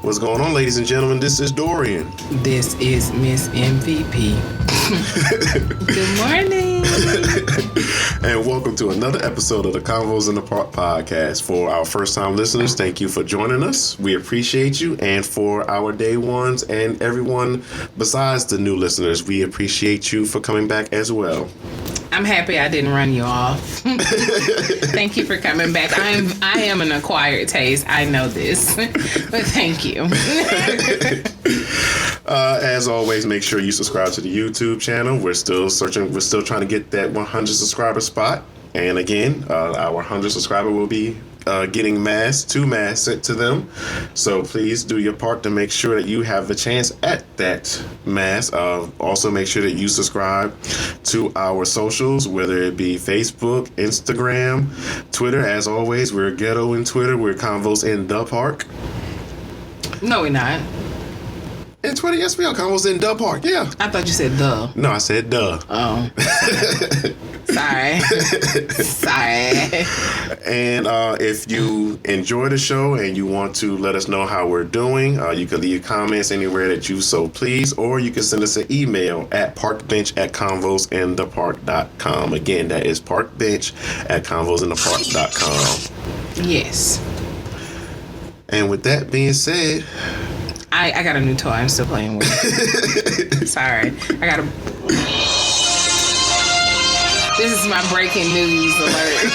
What's going on, ladies and gentlemen? This is Dorian. This is Miss MVP. Good morning. And welcome to another episode of the Convos in the Park podcast. For our first-time listeners, thank you for joining us. We appreciate you. And for our day ones and everyone besides the new listeners, we appreciate you for coming back as well. I'm happy I didn't run you off. Thank you for coming back. I am an acquired taste. I know this. But thank you. As always, make sure you subscribe to the YouTube channel. We're still searching. We're still trying to get that 100 subscriber spot. And again, our 100 subscriber will be getting two masks sent to them. So please do your part to make sure that you have a chance at that mask. Also make sure that you subscribe to our socials, whether it be Facebook, Instagram, Twitter. As always, we're Ghetto in Twitter. We're Convos in the Park. No, we're not. And Twitter, yes, we are Convos in the Park. Yeah. I thought you said the. No, I said duh. Oh. Sorry. And if you enjoy the show and you want to let us know how we're doing, you can leave comments anywhere that you so please, or you can send us an email at parkbench@convosinthepark.com. Again, that is parkbench@convosinthepark.com. Yes. And with that being said, I got a new toy I'm still playing with. Sorry. This is my breaking news alert.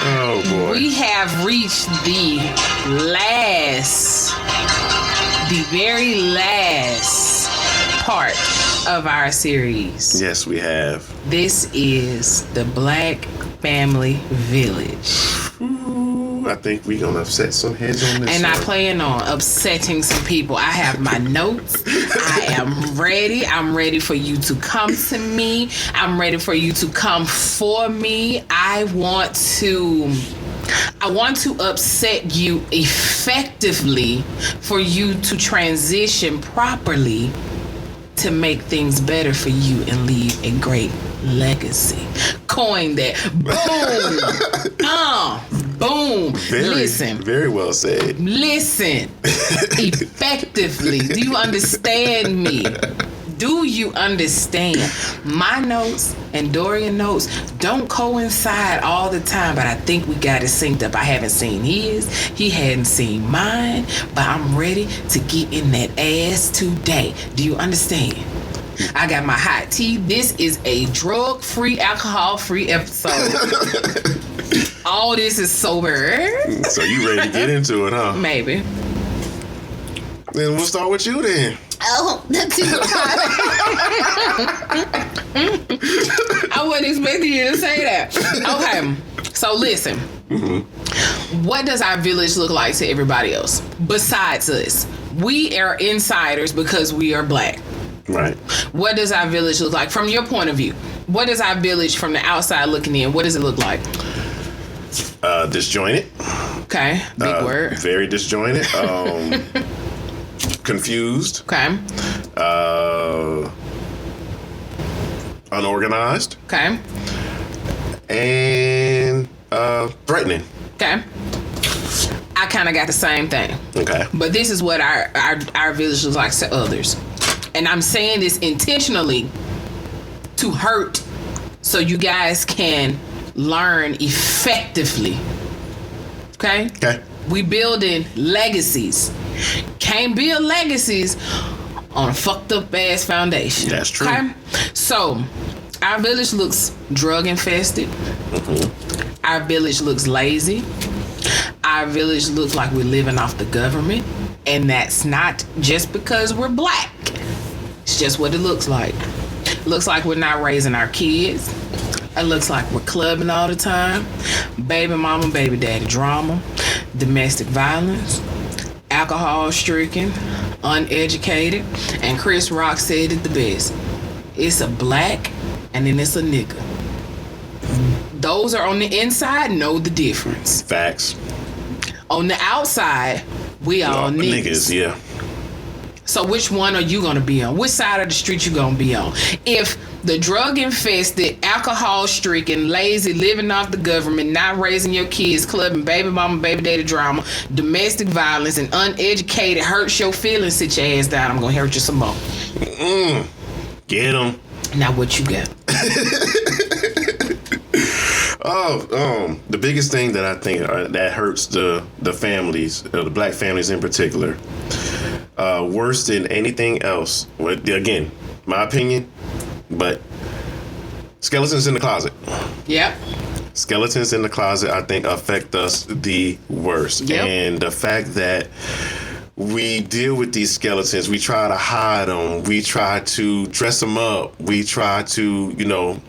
oh boy. We have reached the very last part of our series. Yes, we have. This is the Black Family Village. I think we're going to upset some heads on this. And I plan on upsetting some people. I have my notes. I am ready. I'm ready for you to come to me. I'm ready for you to come for me. I want to upset you effectively for you to transition properly to make things better for you and leave a great legacy. Coin that. Boom. Boom. Listen. Very well said. Listen. Effectively. Do you understand me? Do you understand? My notes and Dorian notes don't coincide all the time, but I think we got it synced up. I haven't seen his. He hadn't seen mine, but I'm ready to get in that ass today. Do you understand? I got my hot tea. This is a drug-free, alcohol-free episode. All this is sober. So you ready to get into it, huh? Maybe. Then we'll start with you then. Oh, that's too hot. I wasn't expecting you to say that. Okay, so listen. Mm-hmm. What does our village look like to everybody else besides us? We are insiders because we are black. Right. What does our village look like from your point of view? What is our village from the outside looking in? What does it look like? Disjointed. Okay, big word. Very disjointed. Confused. Okay. Unorganized. Okay. And threatening. Okay. I kind of got the same thing. Okay. But this is what our village looks like to others. And I'm saying this intentionally to hurt so you guys can learn effectively. Okay? Okay. We building legacies. Can't build legacies on a fucked up ass foundation. That's true. Okay? So, our village looks drug infested. Mm-hmm. Our village looks lazy. Our village looks like we're living off the government. And that's not just because we're black. It's just what it looks like. It looks like we're not raising our kids. It looks like we're clubbing all the time. Baby mama, baby daddy drama. Domestic violence. Alcohol stricken. Uneducated. And Chris Rock said it the best. It's a black and then it's a nigga. Those are on the inside know the difference. Facts. On the outside, we all niggas. Yeah. So which one are you going to be on? Which side of the street you going to be on? If the drug-infested, alcohol-stricken, lazy, living off the government, not raising your kids, clubbing, baby mama, baby daddy drama, domestic violence, and uneducated hurts your feelings, sit your ass down. I'm going to hurt you some more. Get them. Now what you got? The biggest thing that I think that hurts the families, the black families in particular, worse than anything else. Again, my opinion, but skeletons in the closet. Yep. Skeletons in the closet, I think, affect us the worst. Yep. And the fact that we deal with these skeletons, we try to hide them, we try to dress them up, we try to,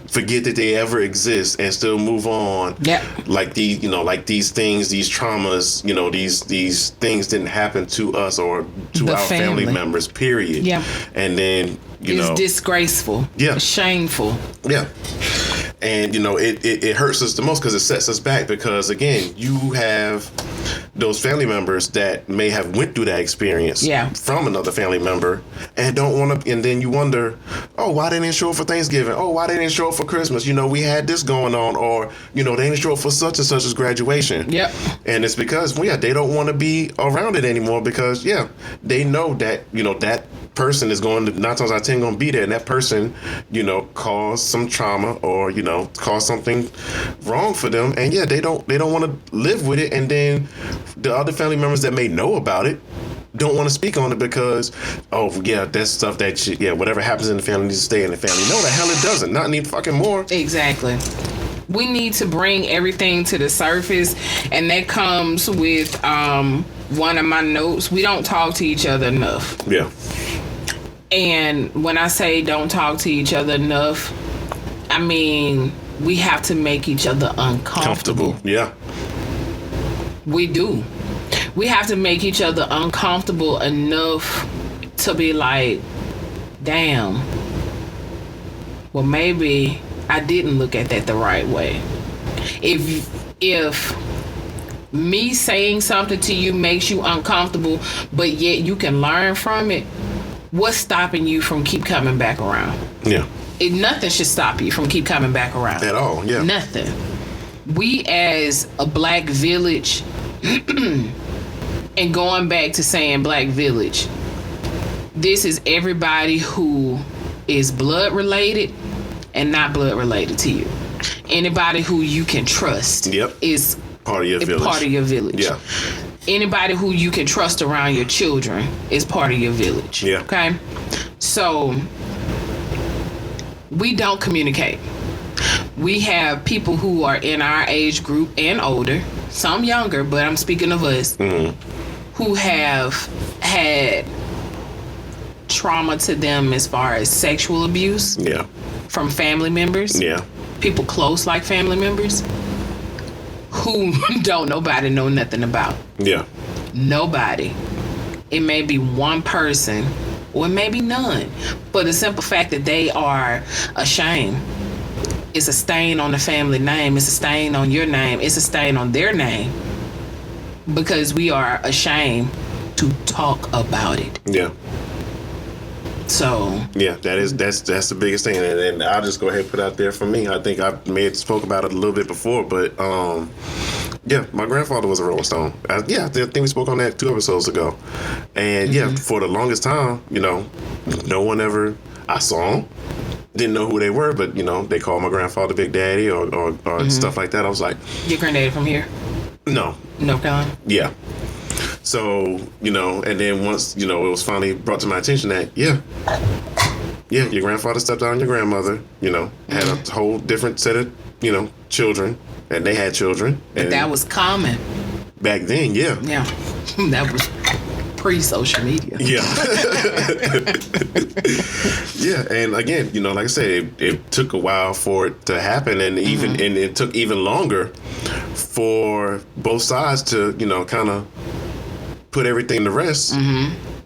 forget that they ever exist and still move on. Yeah. Like these things, these traumas, these things didn't happen to us or to our family members, period. Yeah. And then, it's disgraceful. Yeah. Shameful. Yeah. And, it hurts us the most because it sets us back because, again, you have those family members that may have went through that experience from another family member and don't want to, and then you wonder, oh, why they didn't show up for Thanksgiving? Oh, why they didn't show up for Christmas? We had this going on, or, they didn't show up for such and such as graduation. Yep. And it's because, they don't want to be around it anymore because, they know that, that person is going to 9 times out of 10 going to be there, and that person, caused some trauma or, caused something wrong for them, and they don't want to live with it, and then the other family members that may know about it don't want to speak on it because, that's stuff that whatever happens in the family needs to stay in the family. No, the hell it doesn't. Not any fucking more. Exactly. We need to bring everything to the surface, and that comes with one of my notes. We don't talk to each other enough. Yeah. And when I say don't talk to each other enough, I mean we have to make each other uncomfortable. Yeah. We do. We have to make each other uncomfortable enough to be like, damn, well, maybe I didn't look at that the right way. If me saying something to you makes you uncomfortable, but yet you can learn from it, what's stopping you from keep coming back around? Yeah. Nothing should stop you from keep coming back around. At all, yeah. Nothing. We as a black village, and going back to saying black village, this is everybody who is blood related and not blood related to you. Anybody who you can trust is part of your village. Part of your village. Yeah. Anybody who you can trust around your children is part of your village. Yeah. Okay? So we don't communicate. We have people who are in our age group and older, some younger, but I'm speaking of us, who have had trauma to them as far as sexual abuse from family members. Yeah. People close like family members who don't nobody know nothing about. Yeah. Nobody. It may be one person or it may be none. But the simple fact that they are ashamed. It's a stain on the family name. It's a stain on your name. It's a stain on their name. Because we are ashamed to talk about it. Yeah. So yeah, that's the biggest thing, and I'll just go ahead and put out there for me. I think I may have spoke about it a little bit before, but my grandfather was a Rolling Stone. I think we spoke on that 2 episodes ago, and for the longest time, no one ever. I saw them, didn't know who they were, but they called my grandfather Big Daddy or stuff like that. I was like, your granddaddy from here? No. North Carolina? Yeah. So, and then once, it was finally brought to my attention that, your grandfather stepped out on your grandmother, had a whole different set of, children, and they had children. And that was common. Back then, yeah. Yeah. That was pre-social media. Yeah. Yeah, and again, like I said, it took a while for it to happen, and and it took even longer for both sides to, kind of put everything to rest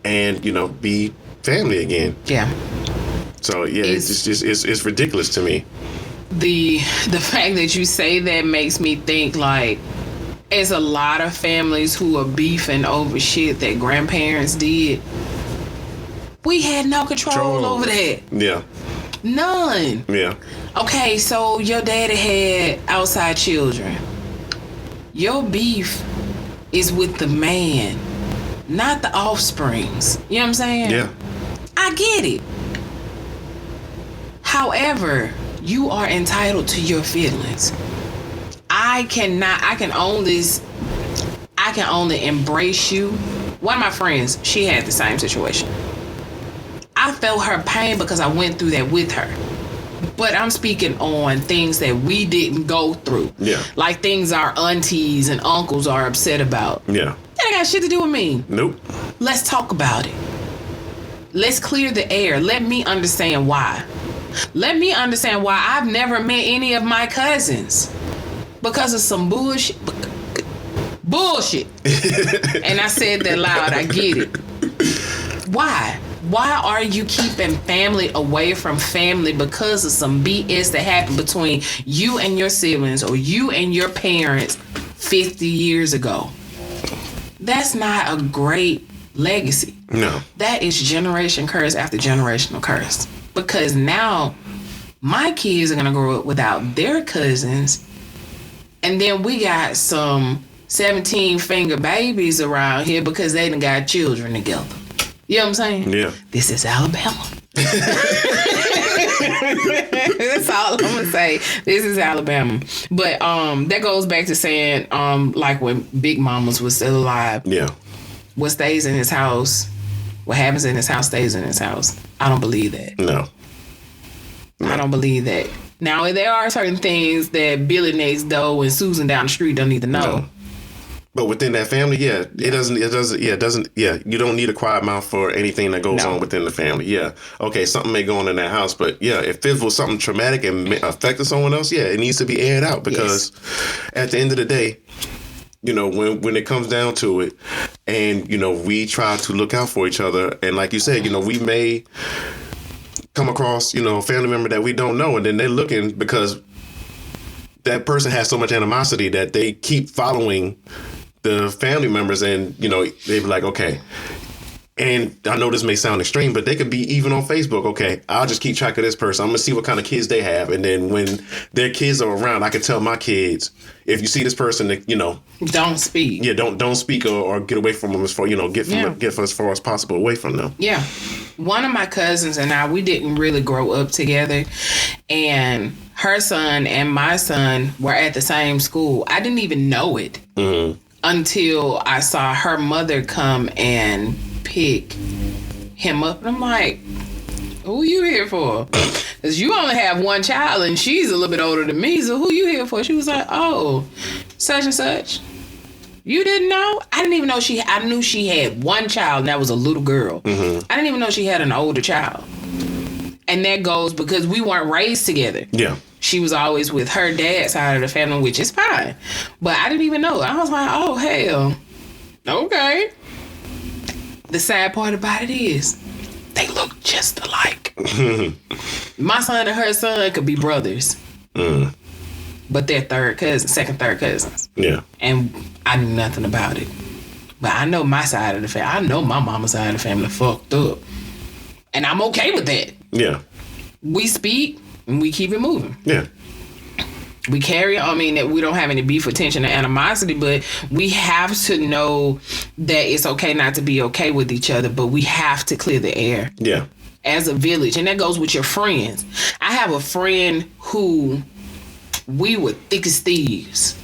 and, be family again. Yeah. So it's ridiculous to me. The fact that you say that makes me think like It's a lot of families who are beefing over shit that grandparents did. We had no control over that. Yeah. None. Yeah. Okay, so your daddy had outside children. Your beef is with the man, not the offsprings. You know what I'm saying? Yeah. I get it. However, you are entitled to your feelings. I can only embrace you. One of my friends, she had the same situation. I felt her pain because I went through that with her. But I'm speaking on things that we didn't go through. Yeah. Like things our aunties and uncles are upset about. Yeah. That ain't got shit to do with me. Nope. Let's talk about it. Let's clear the air. Let me understand why. Let me understand why I've never met any of my cousins. Because of some bullshit. Bullshit. And I said that loud. I get it. Why? Why are you keeping family away from family because of some BS that happened between you and your siblings or you and your parents 50 years ago? That's not a great legacy. No. That is generation curse after generational curse. Because now my kids are going to grow up without their cousins. And then we got some 17-finger babies around here because they done got children together. You know what I'm saying? Yeah. This is Alabama. That's all I'm gonna say. This is Alabama. But that goes back to saying like when Big Mamas was still alive. Yeah. What stays in his house, what happens in his house stays in his house. I don't believe that. No. I don't believe that. Now there are certain things that Billy next door and Susan down the street don't need to know. No. But within that family, you don't need a quiet mouth for anything that goes on within the family. Yeah. Okay, something may go on in that house, but yeah, if it was something traumatic and affected someone else, yeah, it needs to be aired out because at the end of the day, you know, when it comes down to it and, you know, we try to look out for each other and like you said, you know, we may come across, you know, a family member that we don't know and then they're looking because that person has so much animosity that they keep following the family members and, you know, they be like, okay. And I know this may sound extreme, but they could be even on Facebook. Okay, I'll just keep track of this person. I'm going to see what kind of kids they have. And then when their kids are around, I can tell my kids, if you see this person, you know. Don't speak. Yeah, don't speak or get away from them as far, you know, get as far as possible away from them. Yeah. One of my cousins and I, we didn't really grow up together. And her son and my son were at the same school. I didn't even know it. Mm-hmm. Until I saw her mother come and pick him up. And I'm like, who you here for? Because you only have one child and she's a little bit older than me. So who you here for? She was like, oh, such and such. You didn't know? I didn't even know I knew she had one child and that was a little girl. Mm-hmm. I didn't even know she had an older child. And that goes because we weren't raised together. Yeah. She was always with her dad's side of the family, which is fine. But I didn't even know. I was like, oh, hell. Okay. The sad part about it is they look just alike. My son and her son could be brothers. Mm. But they're second, third cousins. Yeah. And I knew nothing about it. But I know my side of the family. I know my mama's side of the family fucked up. And I'm okay with that. Yeah. We speak. And we keep it moving. Yeah. We carry on. I mean, that we don't have any beef or tension or animosity, but we have to know that it's okay not to be okay with each other, but we have to clear the air. Yeah. As a village. And that goes with your friends. I have a friend who we were thick as thieves.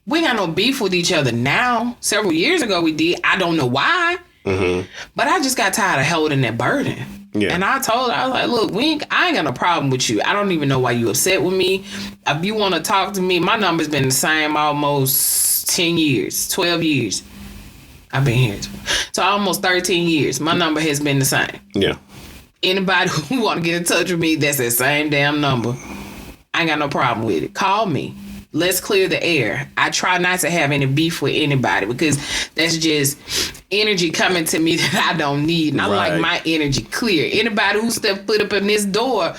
We got no beef with each other now. Several years ago we did. I don't know why. Mm-hmm. But I just got tired of holding that burden. Yeah. And I told her, I was like, look, I ain't got no problem with you. I don't even know why you upset with me. If you want to talk to me, my number's been the same almost 10 years, 12 years. I've been here. So almost 13 years. My number has been the same. Yeah. Anybody who want to get in touch with me, that's that same damn number. I ain't got no problem with it. Call me. Let's clear the air. I try not to have any beef with anybody because that's just energy coming to me that I don't need. And I like my energy clear. Anybody who step foot up in this door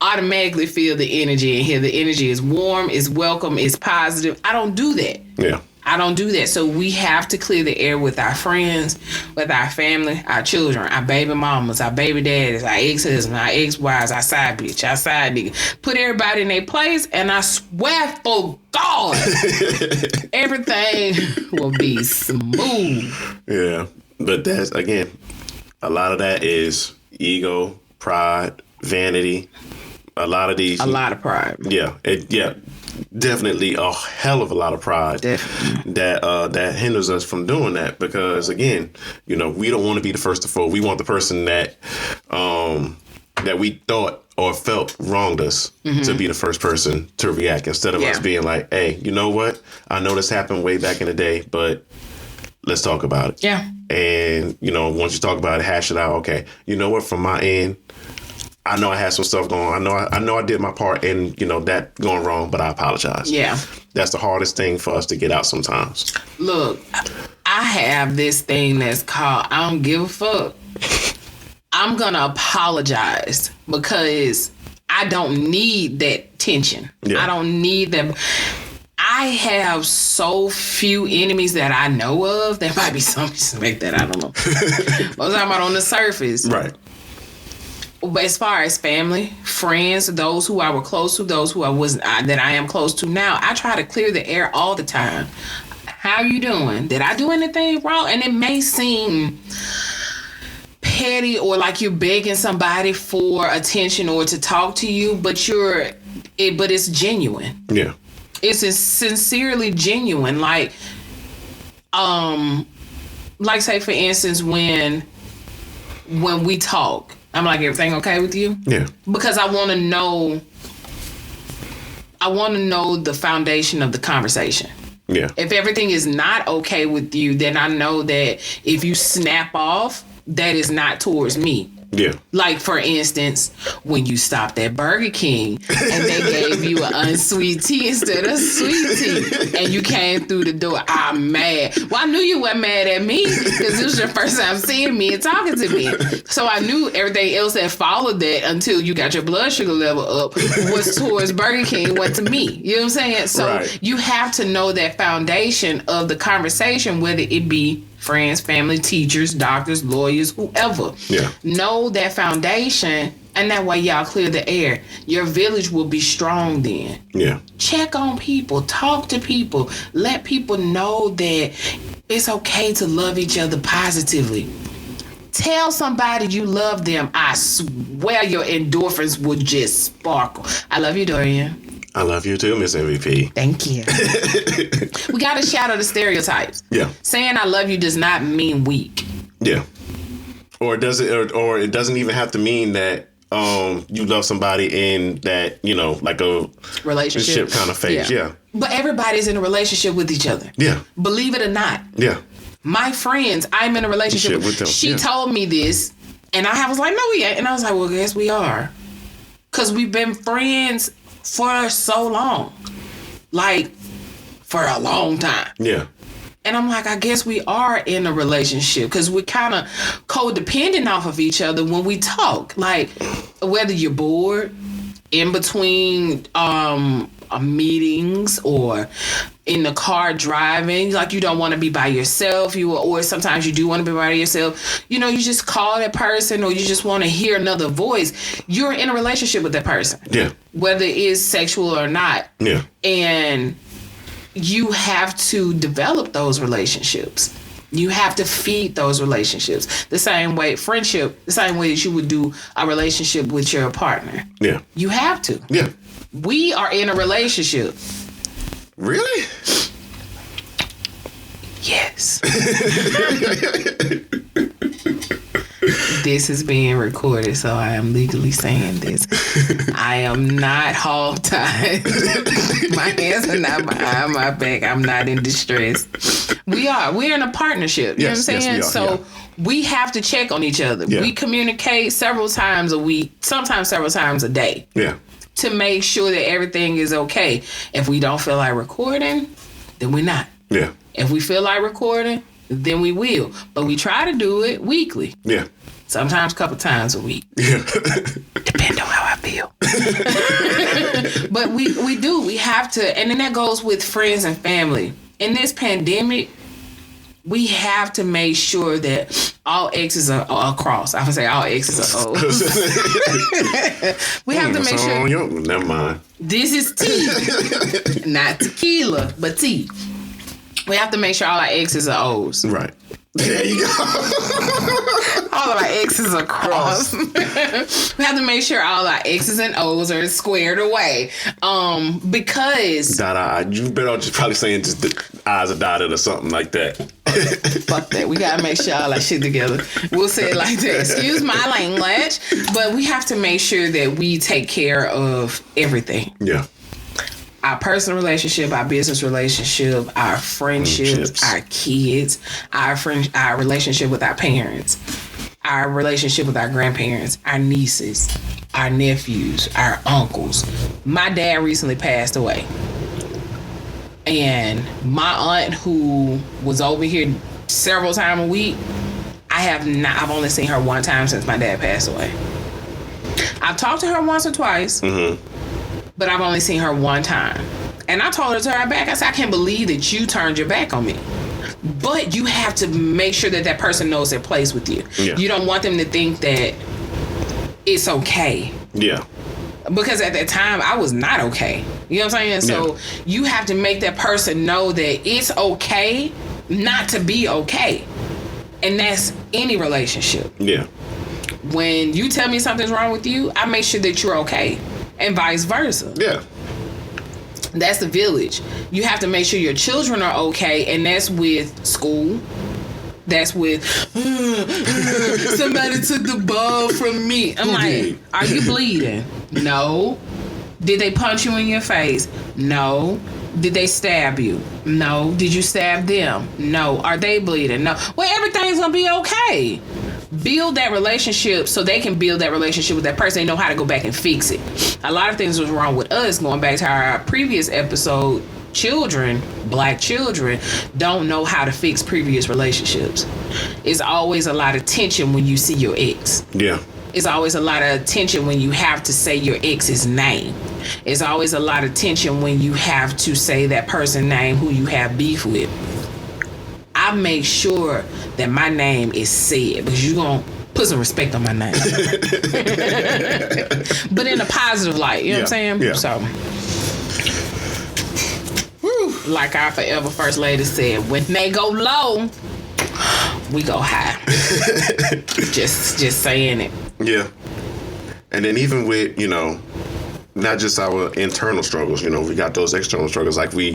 automatically feel the energy in here. The energy is warm, it's welcome, it's positive. I don't do that. Yeah. I don't do that. So we have to clear the air with our friends, with our family, our children, our baby mamas, our baby daddies, our ex-husbands, our ex-wives, our side bitch, our side nigga. Put everybody in their place, and I swear for God, everything will be smooth. Yeah. But that's, again, a lot of that is ego, pride, vanity. A lot of of pride. Yeah. Definitely a hell of a lot of pride. Definitely. That hinders us from doing that, because again, we don't want to be the first to fall. We want the person that we thought or felt wronged us to be the first person to react, instead of us being like, hey, you know what? I know this happened way back in the day, but let's talk about it. Yeah. And, once you talk about it, hash it out. Okay, you know what? From my end, I know I had some stuff going on. I know I did my part in, that going wrong, but I apologize. Yeah. That's the hardest thing for us to get out sometimes. Look, I have this thing that's called I don't give a fuck. I'm going to apologize because I don't need that tension. Yeah. I don't need them. I have so few enemies that I know of. There might be some like that. I don't know. I'm talking about on the surface. Right. But as far as family, friends, those who I were close to, those who that I am close to now, I try to clear the air all the time. How you doing? Did I do anything wrong? And it may seem petty or like you're begging somebody for attention or to talk to you, but it's genuine. Yeah. It's sincerely genuine. Like say for instance, when we talk, I'm like, everything okay with you? Yeah. Because I want to know the foundation of the conversation. Yeah. If everything is not okay with you, then I know that if you snap off, that is not towards me. Yeah. Like, for instance, when you stopped at Burger King and they gave you an unsweet tea instead of sweet tea and you came through the door, I'm mad. Well, I knew you weren't mad at me because it was your first time seeing me and talking to me. So I knew everything else that followed that until you got your blood sugar level up was towards Burger King, went to me. You know what I'm saying? So right. You have to know that foundation of the conversation, whether it be friends, family, teachers, doctors, lawyers, whoever. Yeah. Know that foundation, and that way y'all clear the air. Your village will be strong then. Yeah. Check on people. Talk to people. Let people know that it's okay to love each other positively. Tell somebody you love them. I swear your endorphins will just sparkle. I love you, Dorian. I love you too, Miss MVP. Thank you. We got to shatter the stereotypes. Yeah. Saying I love you does not mean weak. Yeah. Or it doesn't even have to mean that you love somebody in that, like a relationship kind of phase. Yeah. But everybody's in a relationship with each other. Yeah. Believe it or not. Yeah. My friends, I'm in a relationship with them. She told me this, and I was like, no, we ain't. And I was like, well, yes, we are. Because we've been friends for so long. Like, for a long time. Yeah. And I'm like, I guess we are in a relationship because we're kind of codependent off of each other when we talk. Like, whether you're bored in between meetings or in the car driving, like you don't want to be by yourself, or sometimes you do want to be by yourself. You just call that person, or you just want to hear another voice. You're in a relationship with that person. Yeah. Whether it is sexual or not. Yeah. And you have to develop those relationships. You have to feed those relationships. The same way that you would do a relationship with your partner. Yeah. You have to. Yeah. We are in a relationship. Really? Yes. This is being recorded, so I am legally saying this. I am not hog-tied. My hands are not behind my back. I'm not in distress. We're in a partnership. You know what I'm saying? Yes, we are, so we have to check on each other. Yeah. We communicate several times a week, sometimes several times a day. Yeah. To make sure that everything is okay. If we don't feel like recording, then we're not. Yeah. If we feel like recording, then we will. But we try to do it weekly. Yeah. Sometimes a couple times a week. Yeah. Depending on how I feel. But we do. We have to. And then that goes with friends and family. in this pandemic, we have to make sure that all X's are across. I would say all X's are O's. We have to make sure. Never mind. This is tea, not tequila, but tea. We have to make sure all our X's are O's. Right. There you go. All of our X's are crossed. We have to make sure all our X's and O's are squared away. Because you better just probably saying just the I's are dotted or something like that. Fuck that. We gotta make sure all that shit together. We'll say it like that. Excuse my language. But we have to make sure that we take care of everything. Yeah. Our personal relationship, our business relationship, our friendships, our kids, our relationship with our parents, our relationship with our grandparents, our nieces, our nephews, our uncles. My dad recently passed away. And my aunt, who was over here several times a week, I've only seen her one time since my dad passed away. I've talked to her once or twice. Mm-hmm. But I've only seen her one time. And I told her to turn her back. I said, I can't believe that you turned your back on me. But you have to make sure that that person knows their place with you. Yeah. You don't want them to think that it's okay. Yeah. Because at that time, I was not okay. You know what I'm saying? So you have to make that person know that it's okay not to be okay. And that's any relationship. Yeah. When you tell me something's wrong with you, I make sure that you're okay. And vice versa. Yeah. That's the village. You have to make sure your children are okay, and that's with school. That's with somebody took the ball from me. I'm like, are you bleeding? No. Did they punch you in your face? No. Did they stab you? No. Did you stab them? No. Are they bleeding? No. Well, everything's gonna be okay. Build that relationship so they can build that relationship with that person. They know how to go back and fix it. A lot of things was wrong with us, going back to our previous episode. Black children don't know how to fix previous relationships. It's always a lot of tension when you see your ex. Yeah. It's always a lot of tension when you have to say your ex's name. It's always a lot of tension when you have to say that person's name who you have beef with. I make sure that my name is said because you're going to put some respect on my name. But in a positive light, you know what I'm saying? Yeah. So, like our forever first lady said, when they go low, we go high. just saying it. Yeah. And then even with, not just our internal struggles, we got those external struggles like we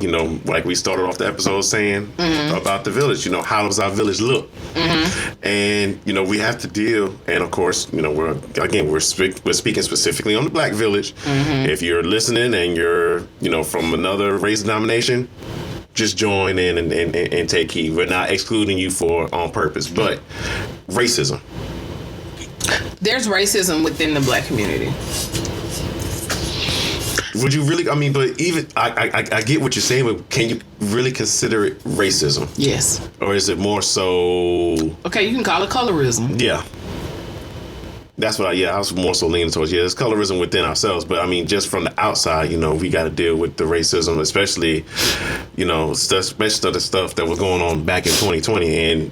started off the episode saying about the village, how does our village look? Mm-hmm. And, we have to deal, and of course, we're speaking specifically on the black village. Mm-hmm. If you're listening and you're, from another race denomination, just join in and take heed. We're not excluding you on purpose, but racism. There's racism within the black community. Would you really? But even I get what you're saying, but can you really consider it racism? Yes. Or is it more so? Okay, you can call it colorism. Yeah. That's what I was more so leaning towards. Yeah, there's colorism within ourselves, but just from the outside, we got to deal with the racism, especially, especially the stuff that was going on back in 2020, and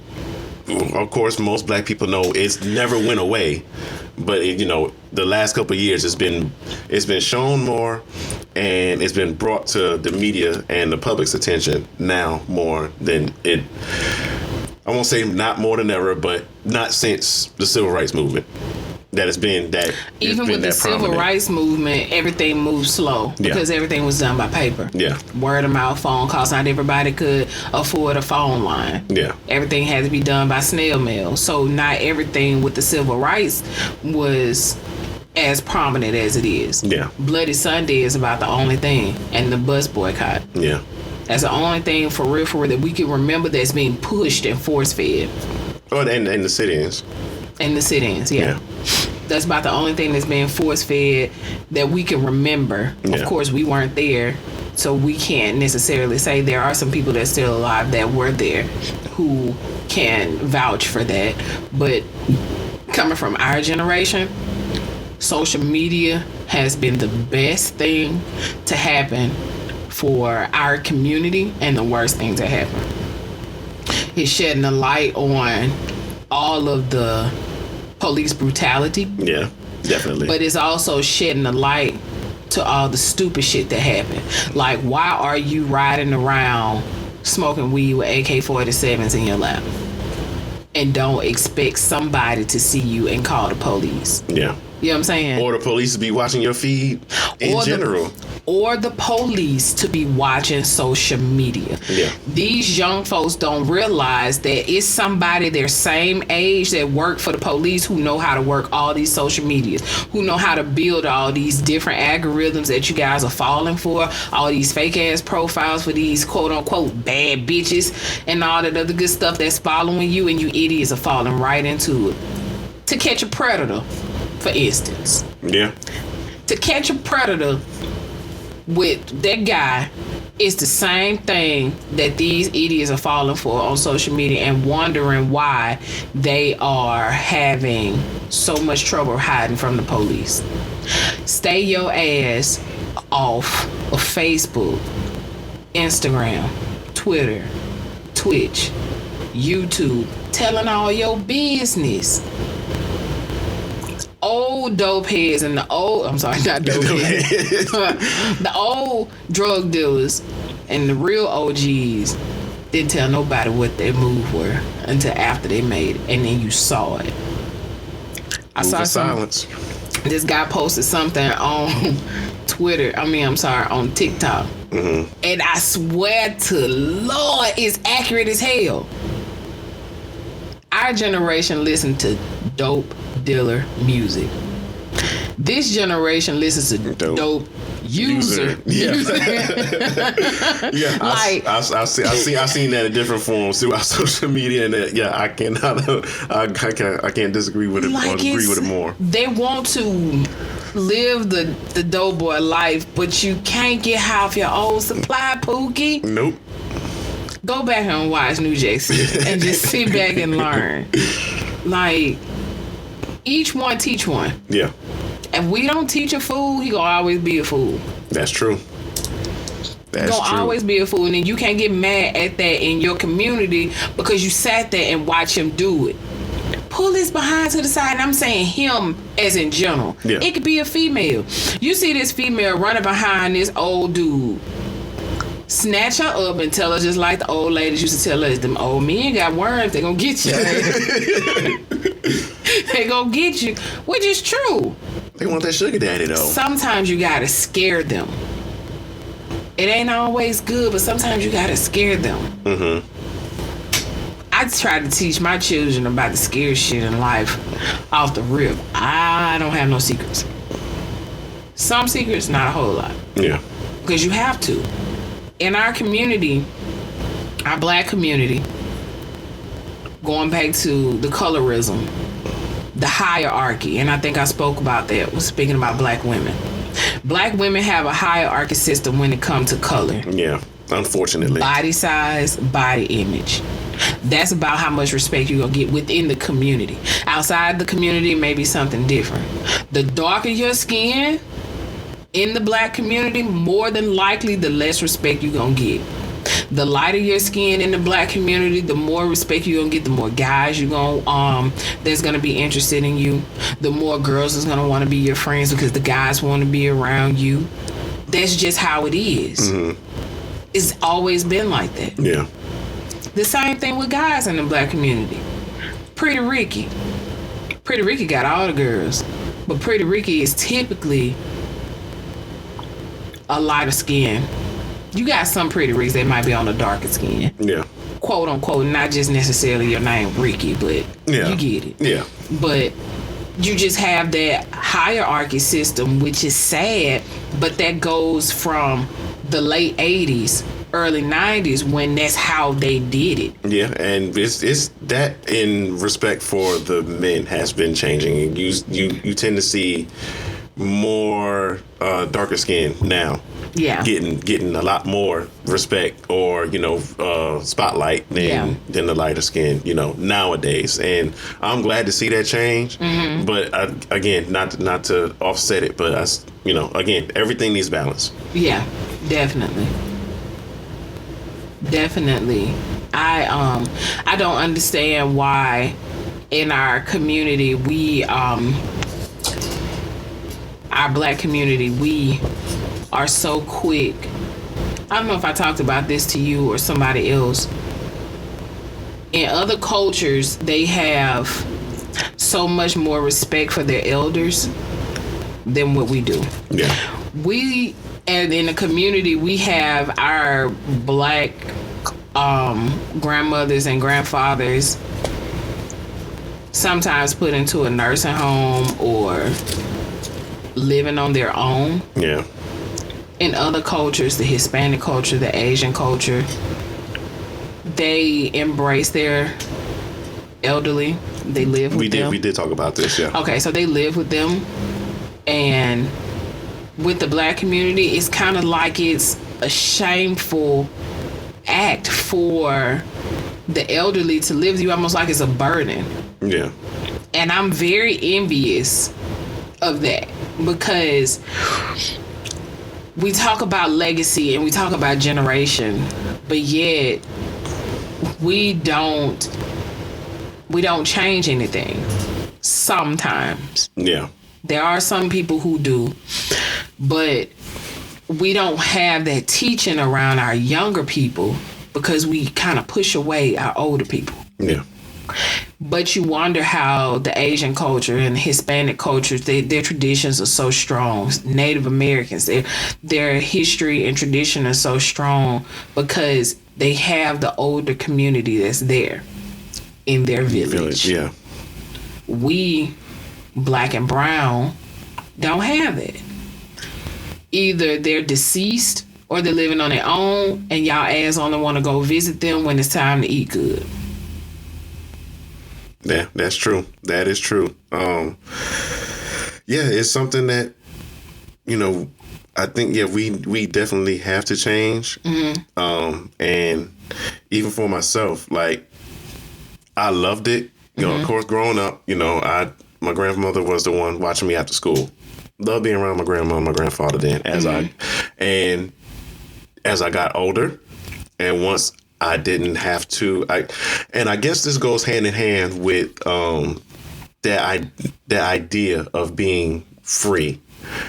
of course, most black people know it's never went away. But the last couple of years, it's been shown more, and it's been brought to the media and the public's attention now more than it. I won't say not more than ever, but not since the civil rights movement. That has been that. Even with the civil rights movement, everything moved slow because everything was done by paper. Yeah. Word of mouth, phone calls. Not everybody could afford a phone line. Yeah. Everything had to be done by snail mail. So not everything with the civil rights was as prominent as it is. Yeah. Bloody Sunday is about the only thing, and the bus boycott. Yeah. That's the only thing for real that we can remember that's being pushed and force fed. Oh, and the sit-ins. And the sit-ins, yeah. That's about the only thing that's being force-fed that we can remember. Yeah. Of course, we weren't there, so we can't necessarily say. There are some people that's still alive that were there who can vouch for that. But coming from our generation, social media has been the best thing to happen for our community and the worst things that happen. It's shedding a light on all of the police brutality. Yeah, definitely. But it's also shedding a light to all the stupid shit that happened. Like, why are you riding around smoking weed with AK-47s in your lap and don't expect somebody to see you and call the police? Yeah. You know what I'm saying? Or the police to be watching your feed in general. Or the police to be watching social media. Yeah. These young folks don't realize that it's somebody their same age that work for the police who know how to work all these social medias, who know how to build all these different algorithms that you guys are falling for, all these fake ass profiles for these quote unquote bad bitches and all that other good stuff that's following you, and you idiots are falling right into it. To catch a predator, for instance. Yeah. To catch a predator with that guy is the same thing that these idiots are falling for on social media and wondering why they are having so much trouble hiding from the police. Stay your ass off of Facebook, Instagram, Twitter, Twitch, YouTube, telling all your business. Old dope heads and the old, I'm sorry, not dope heads. The old drug dealers and the real OGs didn't tell nobody what their moves were until after they made it, and then you saw it. I saw silence. This guy posted something on Twitter. On TikTok. Mm-hmm. And I swear to Lord, it's accurate as hell. Our generation listened to dope dealer music. This generation listens to dope user music. Yeah, like I seen that in different forms throughout social media, and that, yeah, I can't disagree with it, or agree with it more. They want to live the dope boy life, but you can't get high off your old supply, Pookie. Nope. Go back and watch New Jack City and just sit back and learn. Like, each one teach one. Yeah. If we don't teach a fool, he gonna always be a fool. That's true. That's gonna true. always be a fool, and then you can't get mad at that in your community because you sat there and watched him do it. Pull his behind to the side, and I'm saying him as in general. Yeah. It could be a female. You see this female running behind this old dude. Snatch her up and tell her just like the old ladies used to tell us, them old men got worms, they gonna get you. They gonna get you, which is true. They want that sugar daddy though. Sometimes you gotta scare them. It ain't always good, but sometimes you gotta scare them. Mm-hmm. I try to teach my children about the scary shit in life off the rip. I don't have no secrets. Some secrets, not a whole lot. Yeah. Because you have to. In our community, our black community, going back to the colorism, the hierarchy, and I think I spoke about that, was speaking about black women. Black women have a hierarchy system when it comes to color. Yeah, unfortunately. Body size, body image. That's about how much respect you're going to get within the community. Outside the community, maybe something different. The darker your skin, in the black community, more than likely, the less respect you're going to get. The lighter your skin in the black community, the more respect you're going to get, the more guys you're going that's going to be interested in you. The more girls is going to want to be your friends because the guys want to be around you. That's just how it is. Mm-hmm. It's always been like that. Yeah. The same thing with guys in the black community. Pretty Ricky. Pretty Ricky got all the girls. But Pretty Ricky is typically a lighter skin. You got some Pretty Ricks that might be on the darker skin. Yeah. Quote unquote, not just necessarily your name Ricky, but yeah. You get it. Yeah. But you just have that hierarchy system, which is sad, but that goes from the late 80s, early 90s, when that's how they did it. Yeah, and it's that in respect for the men has been changing. You tend to see more darker skin now. Yeah. Getting a lot more respect or, spotlight than the lighter skin, nowadays. And I'm glad to see that change. Mm-hmm. But again, not to offset it, but again, everything needs balance. Yeah, definitely. Definitely. I don't understand why in our community our black community, we are so quick. I don't know if I talked about this to you or somebody else. In other cultures, they have so much more respect for their elders than what we do. Yeah. And in the community, we have our black grandmothers and grandfathers sometimes put into a nursing home or living on their own. Yeah. In other cultures, the Hispanic culture, the Asian culture, they embrace their elderly. They live with them. We did talk about this, yeah. Okay, so they live with them. And with the black community, it's kind of like it's a shameful act for the elderly to live with you, almost like it's a burden. Yeah. And I'm very envious of that because we talk about legacy and we talk about generation, but yet we don't change anything. Sometimes. Yeah. There are some people who do, but we don't have that teaching around our younger people because we kind of push away our older people. Yeah. But you wonder how the Asian culture and Hispanic cultures, their traditions are so strong. Native Americans, their history and tradition are so strong because they have the older community that's there in their village. Yeah. We, black and brown, don't have it. Either they're deceased or they're living on their own and y'all ass only want to go visit them when it's time to eat good. Yeah, that's true. That is true. Yeah, it's something that, I think, we definitely have to change. Mm-hmm. And even for myself, like, I loved it. Of course, growing up, my grandmother was the one watching me after school. Loved being around my grandma and my grandfather then as I got older, and once I didn't have to, I guess this goes hand in hand with that idea of being free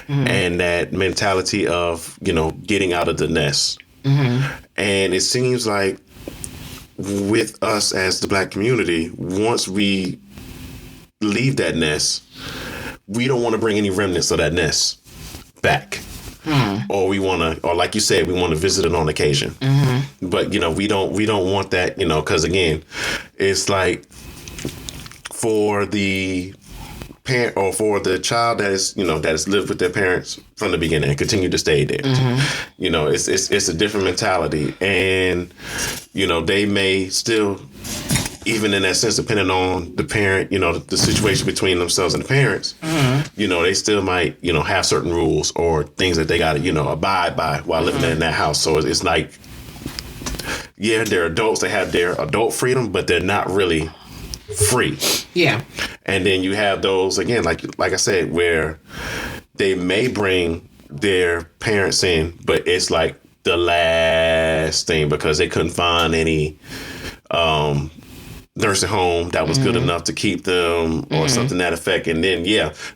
and that mentality of, getting out of the nest. Mm-hmm. And it seems like with us as the black community, once we leave that nest, we don't want to bring any remnants of that nest back. Or or like you said, we want to visit it on occasion. Mm-hmm. But we don't want that, because again, it's like for the parent or for the child that has lived with their parents from the beginning and continue to stay there. Mm-hmm. It's a different mentality, and they may still, even in that sense, depending on the parent, the situation between themselves and the parents, they still might, have certain rules or things that they got to, abide by while living in that house. So it's like, yeah, they're adults. They have their adult freedom, but they're not really free. Yeah. And then you have those, again, like I said, where they may bring their parents in, but it's like the last thing because they couldn't find any nursing home that was good enough to keep them or something to that effect. And then,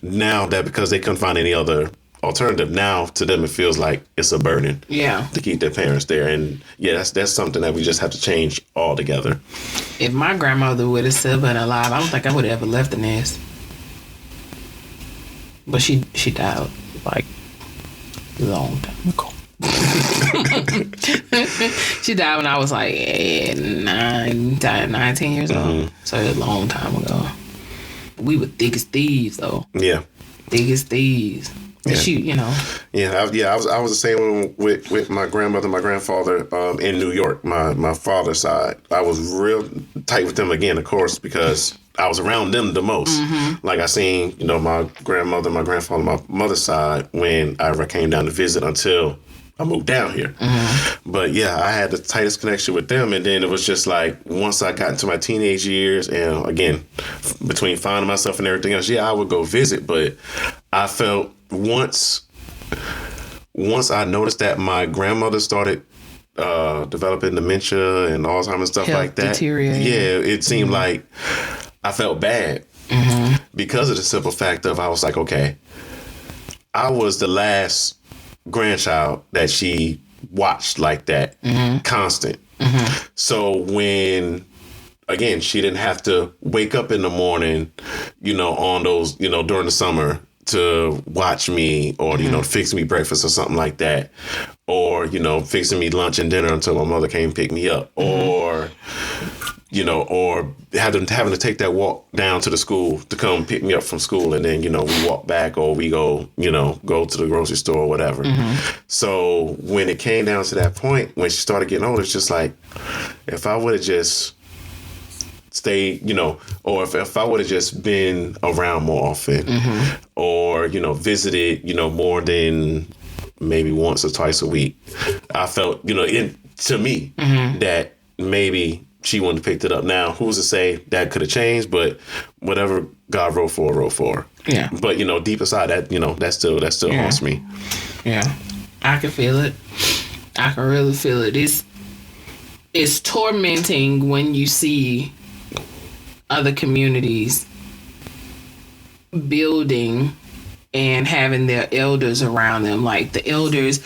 now that because they couldn't find any other alternative, now to them it feels like it's a burden to keep their parents there. And that's something that we just have to change altogether. If my grandmother would have still been alive, I don't think I would have ever left the nest. But she died like a long time ago. She died when I was like 19 years old. So a long time ago. We were thick as thieves, though. Yeah. Thick as thieves. Yeah. She, Yeah, I was the same with my grandmother, my grandfather in New York, my father's side. I was real tight with them again, of course, because I was around them the most. Mm-hmm. Like I seen, my grandmother, my grandfather, my mother's side when I ever came down to visit until I moved down here. Mm-hmm. But I had the tightest connection with them. And then it was just like, once I got into my teenage years and again, between finding myself and everything else, I would go visit. But I felt once I noticed that my grandmother started developing dementia and Alzheimer's and stuff Health like that. deteriorating. Yeah, it seemed like I felt bad because of the simple fact of I was like, okay, I was the last grandchild that she watched like that, constant. So when, again, she didn't have to wake up in the morning, on those, during the summer to watch me or, fix me breakfast or something like that. Or, fixing me lunch and dinner until my mother came pick me up. Or, or having to take that walk down to the school to come pick me up from school. And then, we walk back or we go to the grocery store or whatever. So when it came down to that point, when she started getting older, it's just like, if I would have just stayed, or if I would have just been around more often or, visited, more than maybe once or twice a week, I felt, to me that maybe she wouldn't have picked it up. Now, who's to say that could have changed? But whatever God wrote for. Yeah. But deep inside that, that still haunts me. Yeah, I can feel it. I can really feel it. It's tormenting when you see other communities building and having their elders around them. Like, the elders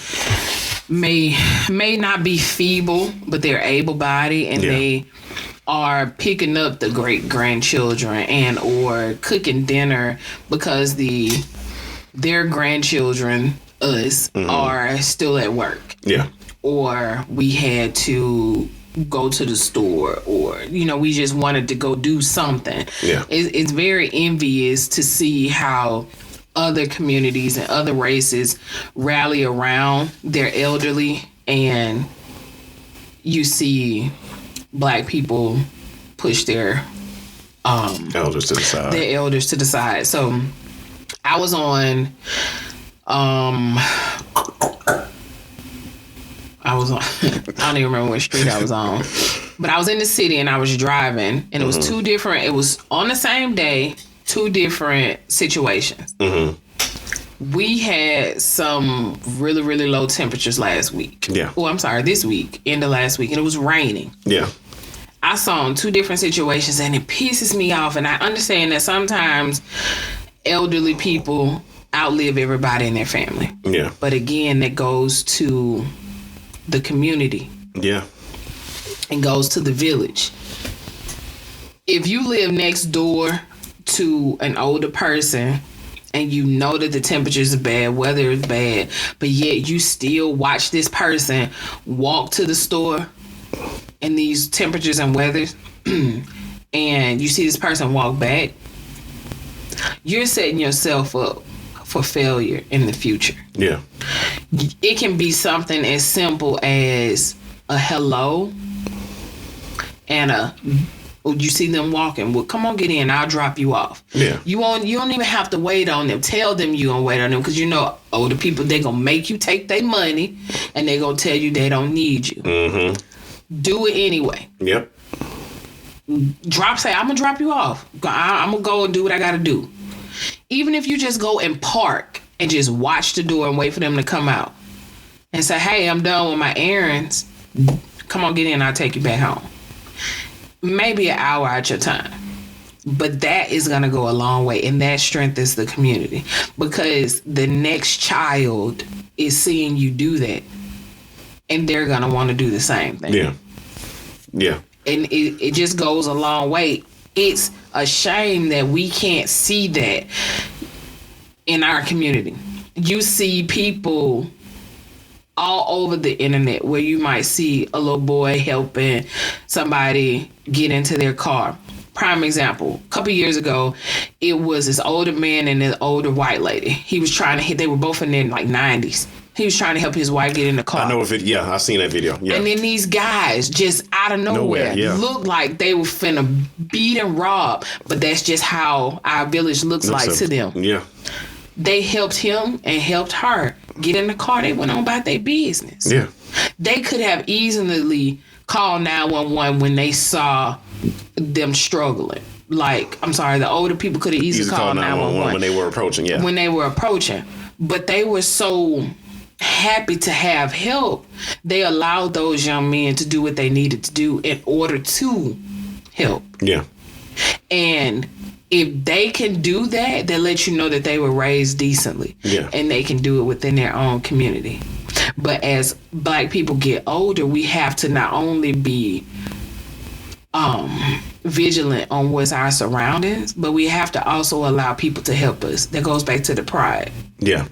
may not be feeble, but they're able-bodied, and they are picking up the great-grandchildren and or cooking dinner because their grandchildren, us, are still at work. Yeah. Or we had to go to the store, or we just wanted to go do something. Yeah. It's very envious to see how other communities and other races rally around their elderly, and you see Black people push their elders to the side. Their elders to the side. So I was on I don't even remember what street I was on, but I was in the city and I was driving, and it was it was on the same day, two different situations. We had some really, really low temperatures last week. Yeah. Oh, I'm sorry, this week, end of last week, and it was raining. Yeah. I saw in two different situations, and it pisses me off. And I understand that sometimes elderly people outlive everybody in their family. Yeah. But again, that goes to the community. Yeah. And goes to the village. If you live next door to an older person and you know that the temperatures are bad, weather is bad, but yet you still watch this person walk to the store in these temperatures and weathers, and you see this person walk back, you're setting yourself up for failure in the future. Yeah. It can be something as simple as a hello and you see them walking. Well, come on, get in. I'll drop you off. Yeah. You don't even have to wait on them. Tell them you gonna wait on them, because older people, they gonna make you take their money and they gonna tell you they don't need you. Do it anyway. Yep. Say, I'm gonna drop you off. I'm gonna go and do what I gotta do. Even if you just go and park and just watch the door and wait for them to come out and say, hey, I'm done with my errands. Come on, get in. I'll take you back home. Maybe an hour out your time. But that is going to go a long way, and that strengthens the community, because the next child is seeing you do that, and they're going to want to do the same thing. Yeah. Yeah. And it just goes a long way. It's a shame that we can't see that in our community. You see people all over the internet where you might see a little boy helping somebody get into their car. Prime example, a couple years ago, it was this older man and this older white lady. He was trying to they were both in their 90s. He was trying to help his wife get in the car. I know a video. Yeah, I've seen that video. Yeah. And then these guys just out of nowhere looked like they were finna beat and rob. But that's just how our village looks like to them. Yeah. They helped him and helped her get in the car. They went on about their business. Yeah. They could have easily called 911 when they saw them struggling. The older people could have easily called 911 when they were approaching. Yeah. When they were approaching. But they were so happy to have help, they allowed those young men to do what they needed to do in order to help. Yeah. And if they can do that, they let you know that they were raised decently. Yeah. And they can do it within their own community. But as Black people get older, we have to not only be vigilant on what's our surroundings, but we have to also allow people to help us. That goes back to the pride. Yeah.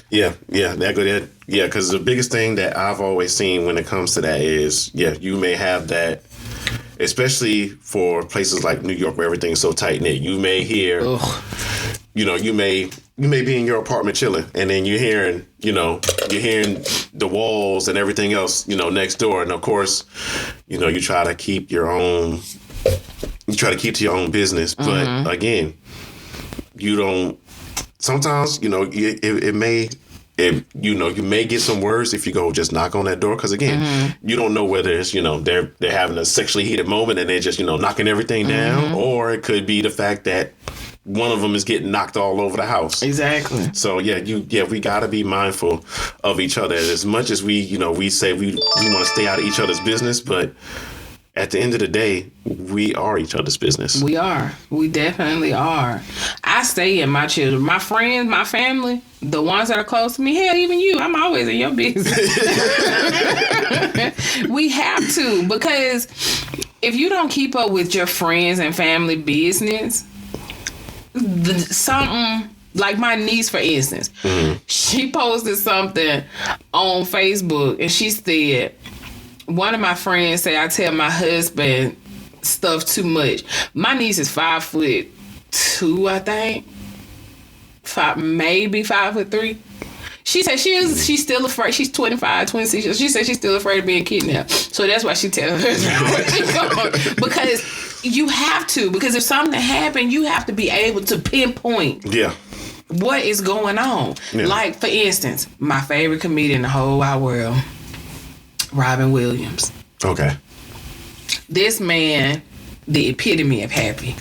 Yeah. Because the biggest thing that I've always seen when it comes to that is, you may have that, especially for places like New York where everything's so tight knit. You may hear, you may be in your apartment chilling, and then you're hearing the walls and everything else, next door. And of course, you try to keep your own. You try to keep to your own business, but again, you don't. Sometimes, it may. You may get some words if you go just knock on that door, because again, you don't know whether it's they're having a sexually heated moment and they're just knocking everything down, or it could be the fact that one of them is getting knocked all over the house. Exactly. So we got to be mindful of each other. As much as we say we want to stay out of each other's business, but at the end of the day, we are each other's business. We are. We definitely are. I stay in my children, my friends, my family, the ones that are close to me. Hell, even you. I'm always in your business. We have to, because if you don't keep up with your friends and family business, something like my niece, for instance, she posted something on Facebook and she said, one of my friends said I tell my husband stuff too much. My niece is 5'2", I think. Maybe 5'3". She said she's still afraid. She's 25, 26. She said she's still afraid of being kidnapped. So that's why she tells her where she's going. Because you have to. Because if something happened, you have to be able to pinpoint what is going on. Yeah. Like, for instance, my favorite comedian in the whole wide world, Robin Williams. Okay. This man, the epitome of happy.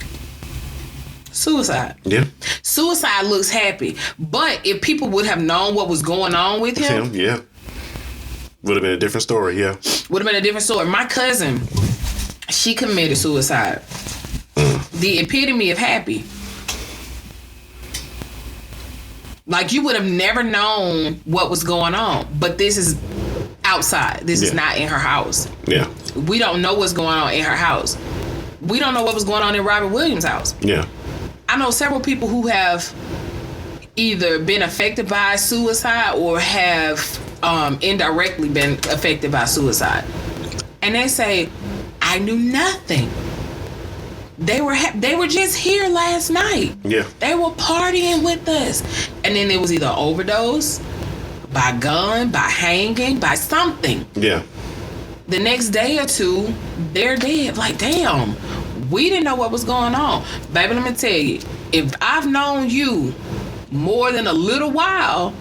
Suicide. Yeah. Suicide looks happy. But if people would have known what was going on with him. Yeah. Would have been a different story, yeah. Would have been a different story. My cousin, she committed suicide. The epitome of happy. Like, you would have never known what was going on. But this is outside. This is not in her house. Yeah. We don't know what's going on in her house. We don't know what was going on in Robert Williams' house. Yeah. I know several people who have either been affected by suicide or have indirectly been affected by suicide. And they say, I knew nothing. They were just here last night. Yeah. They were partying with us. And then it was either overdose, by gun, by hanging, by something. Yeah. The next day or two, they're dead. Like, damn, we didn't know what was going on. Baby, let me tell you, if I've known you more than a little while,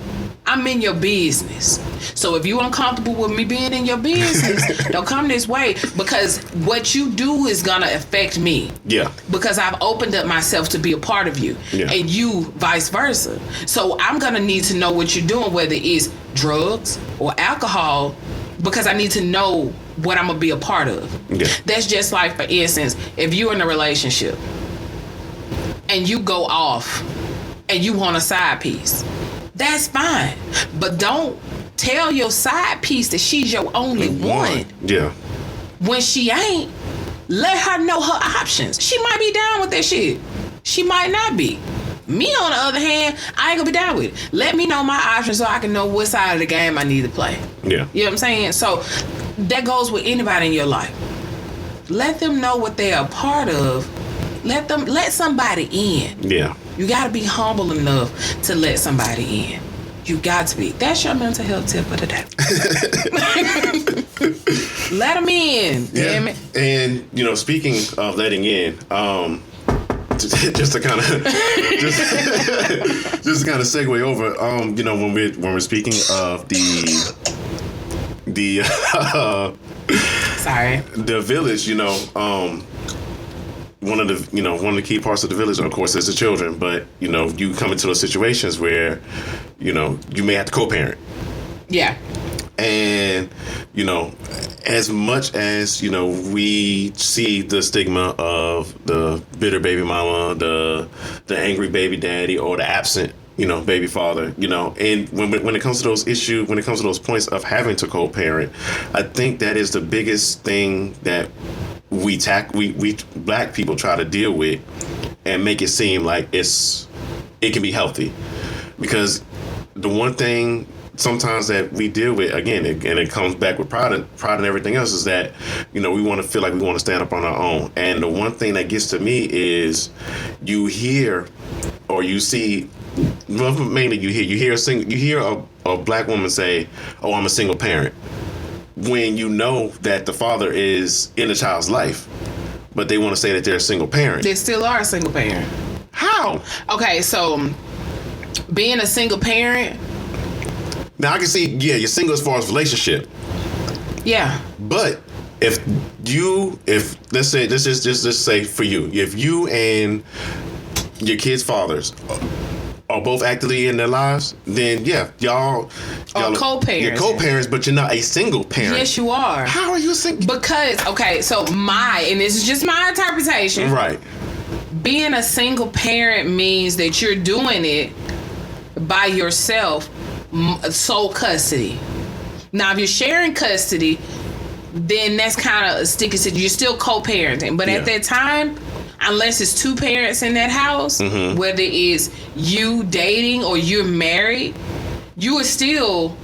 I'm in your business. So if you're uncomfortable with me being in your business, don't come this way, because what you do is gonna affect me. Yeah. Because I've opened up myself to be a part of you, and you vice versa. So I'm gonna need to know what you're doing, whether it's drugs or alcohol, because I need to know what I'm gonna be a part of. Yeah. That's just like, for instance, if you're in a relationship and you go off and you want a side piece, that's fine. But don't tell your side piece that she's your only one. Yeah. When she ain't, let her know her options. She might be down with that shit. She might not be. Me, on the other hand, I ain't gonna be down with it. Let me know my options so I can know what side of the game I need to play. Yeah. You know what I'm saying? So that goes with anybody in your life. Let them know what they're a part of. Let somebody in. Yeah. You gotta be humble enough to let somebody in. You got to be. That's your mental health tip of the day. Let them in. Yeah. Damn it. And speaking of letting in, just to kind of just to kind of segue over, when we're speaking of the sorry, the village, one of the key parts of the village, of course, is the children. But you come into those situations where you may have to co-parent. Yeah. And as much as we see the stigma of the bitter baby mama, the angry baby daddy, or the absent baby father, and when it comes to those issues, when it comes to those points of having to co-parent, I think that is the biggest thing that we black people try to deal with and make it seem like it can be healthy, because the one thing sometimes that we deal with, again, and it comes back with pride and everything else, is that we want to feel like we want to stand up on our own. And the one thing that gets to me is you hear or you see, well, mainly you hear a black woman say, "Oh, I'm a single parent," when you know that the father is in the child's life, but they want to say that they're a single parent. They still are a single parent. How? Okay, so being a single parent. Now I can see, you're single as far as relationship. Yeah. But if let's just say for you, if you and your kids' fathers are both actively in their lives, then y'all are co-parents. You're co-parents, but you're not a single parent. Yes, you are. How are you a single? Because, okay, so and this is just my interpretation. Right. Being a single parent means that you're doing it by yourself, sole custody. Now, if you're sharing custody, then that's kind of a sticky situation. You're still co-parenting. But at that time, unless it's two parents in that house, whether it's you dating or you're married, you are still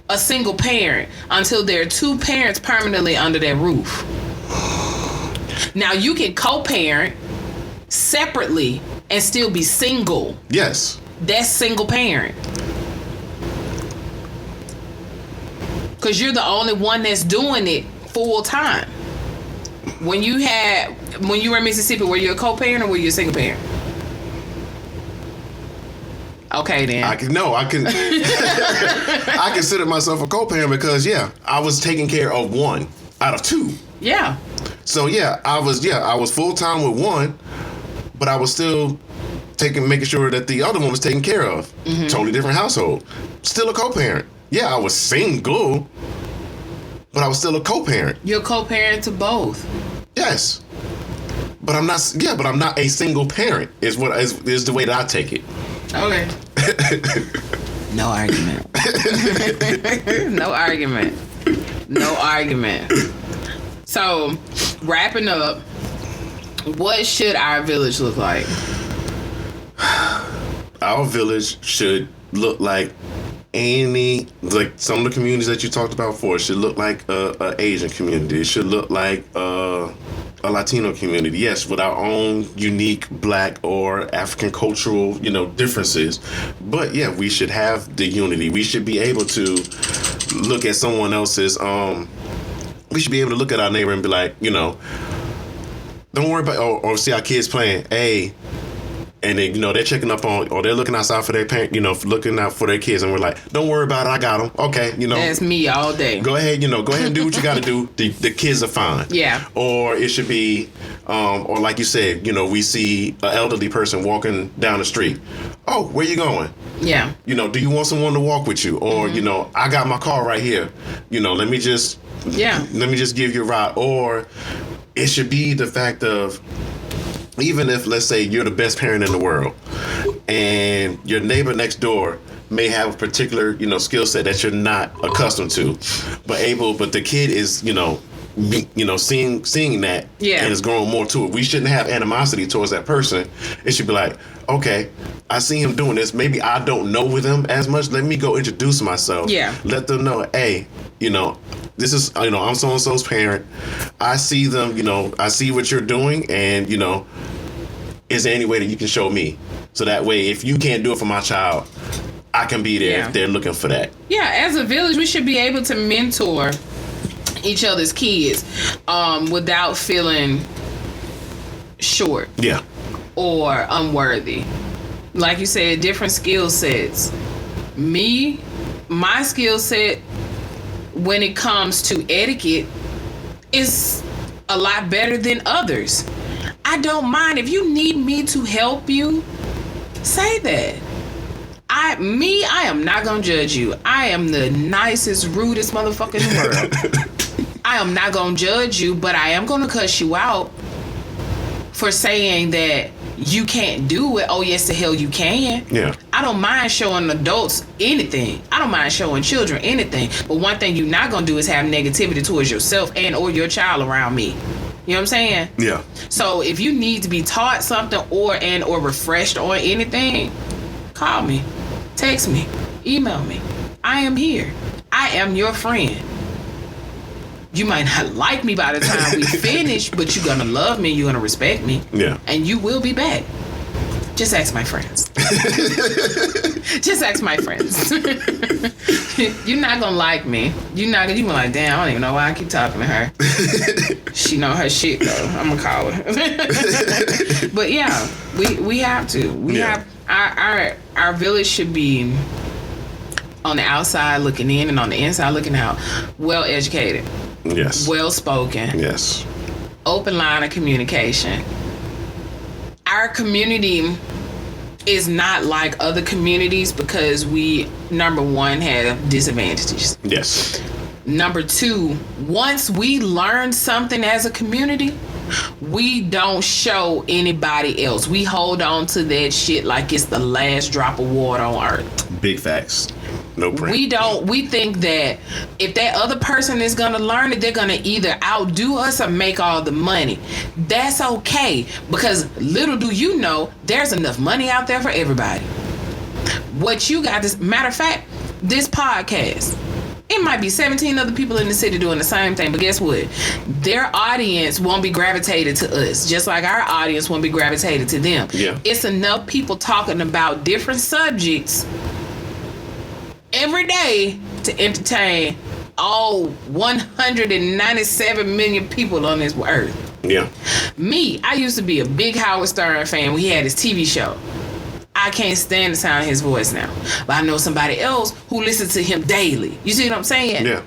a single parent until there are two parents permanently under that roof. Now, you can co-parent separately and still be single. Yes. That's single parent. Because you're the only one that's doing it full time. When you were in Mississippi, were you a co-parent or were you a single parent? Okay, then. I consider myself a co-parent because I was taking care of one out of two. Yeah. So I was full time with one, but I was still making sure that the other one was taken care of. Totally different household. Still a co-parent. Yeah, I was single, but I was still a co-parent. You're a co-parent to both. Yes. But I'm not a single parent is the way that I take it. Okay. No argument. No argument. No argument. So, wrapping up, what should our village look like? Our village should look like some of the communities that you talked about before. It should look like a Asian community. It should look like a Latino community. Yes, with our own unique Black or African cultural, differences. But we should have the unity. We should be able to look at someone else's. We should be able to look at our neighbor and be like, don't worry about, or see our kids playing. Hey. And then, they're checking up on, or they're looking outside for their parent, looking out for their kids. And we're like, don't worry about it. I got them. Okay. That's me all day. Go ahead, and do what you got to do. The kids are fine. Yeah. Or it should be, or like you said, we see an elderly person walking down the street. Oh, where you going? Yeah. Do you want someone to walk with you? Or, I got my car right here. Let me just give you a ride. Or it should be the fact of, even if, let's say, you're the best parent in the world and your neighbor next door may have a particular, skill set that you're not accustomed to, but the kid is, seeing that and is growing more to it. We shouldn't have animosity towards that person. It should be like, okay, I see him doing this. Maybe I don't know with him as much. Let me go introduce myself. Yeah. Let them know, hey, this is, I'm so-and-so's parent. I see them, I see what you're doing, and, is there any way that you can show me? So that way, if you can't do it for my child, I can be there if they're looking for that. Yeah, as a village, we should be able to mentor each other's kids without feeling short. Yeah. Or unworthy. Like you said, different skill sets. My skill set when it comes to etiquette is a lot better than others. I don't mind. If you need me to help you, say that. I am not gonna judge you. I am the nicest, rudest motherfucker in the world. I am not gonna judge you, but I am gonna cuss you out for saying that you can't do it. Oh, yes, the hell you can. Yeah. I don't mind showing adults anything. I don't mind showing children anything. But one thing you're not gonna do is have negativity towards yourself and or your child around me. You know what I'm saying? Yeah. So if you need to be taught something or refreshed on anything, call me, text me, email me. I am here. I am your friend. You might not like me by the time we finish, but you're gonna love me, you're gonna respect me. Yeah. And you will be back. Just ask my friends. Just ask my friends. You're not gonna like me. You be like, damn, I don't even know why I keep talking to her. She know her shit though. I'm gonna call her. But yeah, we have to. We have our village should be on the outside looking in and on the inside looking out. Well educated. Yes. Well spoken. Yes. Open line of communication. Our community is not like other communities because we, number one, have disadvantages. Yes. Number two, once we learn something as a community, we don't show anybody else. We hold on to that shit like it's the last drop of water on earth. Big facts. No print. We think that if that other person is gonna learn it, they're gonna either outdo us or make all the money. That's okay, because little do you know, there's enough money out there for everybody. What you got is, matter of fact, this podcast, it might be 17 other people in the city doing the same thing, but guess what? Their audience won't be gravitated to us, just like our audience won't be gravitated to them. Yeah. It's enough people talking about different subjects every day to entertain all 197 million people on this earth. Yeah. Me, I used to be a big Howard Stern fan when he had his TV show. I can't stand the sound of his voice now. But I know somebody else who listens to him daily. You see what I'm saying? Yeah.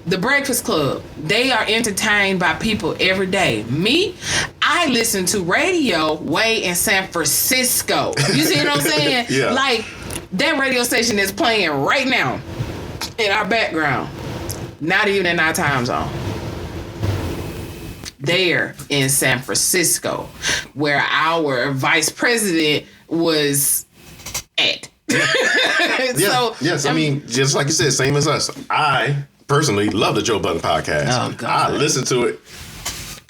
The Breakfast Club, they are entertained by people every day. Me, I listen to radio way in San Francisco. You see what I'm saying? Yeah. Like, that radio station is playing right now in our background. Not even in our time zone. There in San Francisco, where our vice president was at. Yeah. So, yes, I mean, just like you said, same as us. I personally love the Joe Budden podcast. Oh, God. I listen to it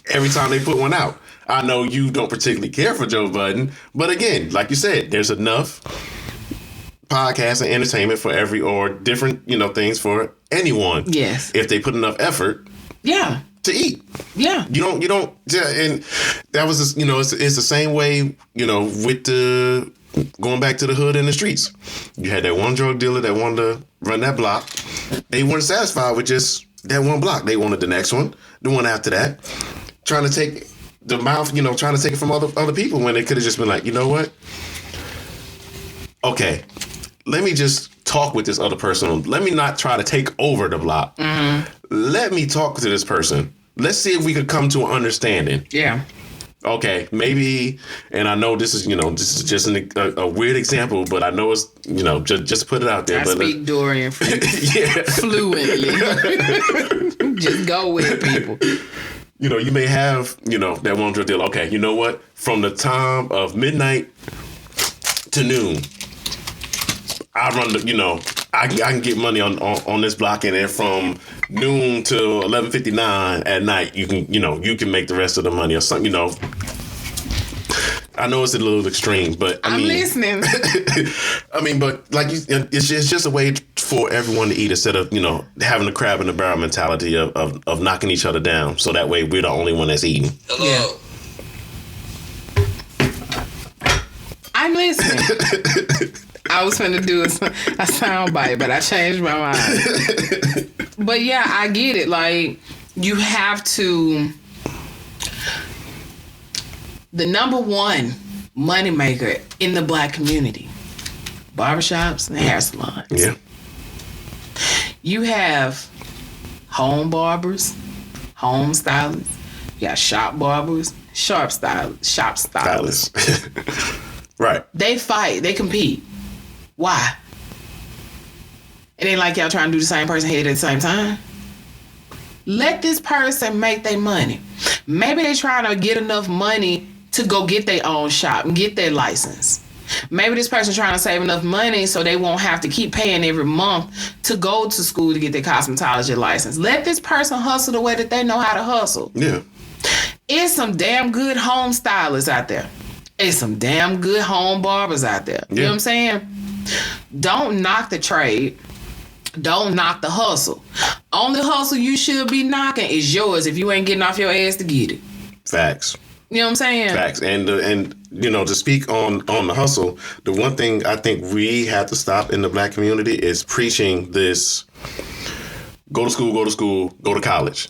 every time they put one out. I know you don't particularly care for Joe Budden, but again, like you said, there's enough podcasts and entertainment for different, things for anyone. Yes. If they put enough effort. Yeah. To eat. Yeah. You don't, and that was, it's the same way, with the, going back to the hood and the streets. You had that one drug dealer that wanted to run that block. They weren't satisfied with just that one block. They wanted the next one, the one after that, trying to take the mouth, trying to take it from other people when they could have just been like, you know what? Okay, let me just talk with this other person. Let me not try to take over the block. Mm-hmm. Let me talk to this person. Let's see if we could come to an understanding. Yeah. Okay, maybe, and I know this is just a weird example, but I know it's, just put it out there. I but speak Dorian yeah. fluently. Just go with it, people. You may have, that one drug deal. Okay, you know what? From the time of midnight to noon, I run the, I can get money on this block, and then from noon to 11:59 at night, you can make the rest of the money or something. I know it's a little extreme, but I'm listening. I mean, but like it's just a way for everyone to eat instead of having the crab in the barrel mentality of knocking each other down. So that way we're the only one that's eating. Hello. Yeah. I'm listening. I was going to do a sound bite, but I changed my mind. But yeah, I get it. Like, you have to... The number one moneymaker in the black community, barbershops and hair salons. Yeah. You have home barbers, home stylists. You got shop barbers, shop stylists. Stylist. Right. They fight. They compete. Why? It ain't like y'all trying to do the same person head at the same time. Let this person make their money. Maybe they trying to get enough money to go get their own shop and get their license. Maybe this person trying to save enough money so they won't have to keep paying every month to go to school to get their cosmetology license. Let this person hustle the way that they know how to hustle. Yeah. It's some damn good home stylists out there. It's some damn good home barbers out there. You know what I'm saying? Don't knock the trade. Don't knock the hustle. Only hustle you should be knocking is yours if you ain't getting off your ass to get it. Facts. You know what I'm saying? Facts. And you know, to speak on the hustle, the one thing I think we have to stop in the Black community is preaching this: go to school, go to college.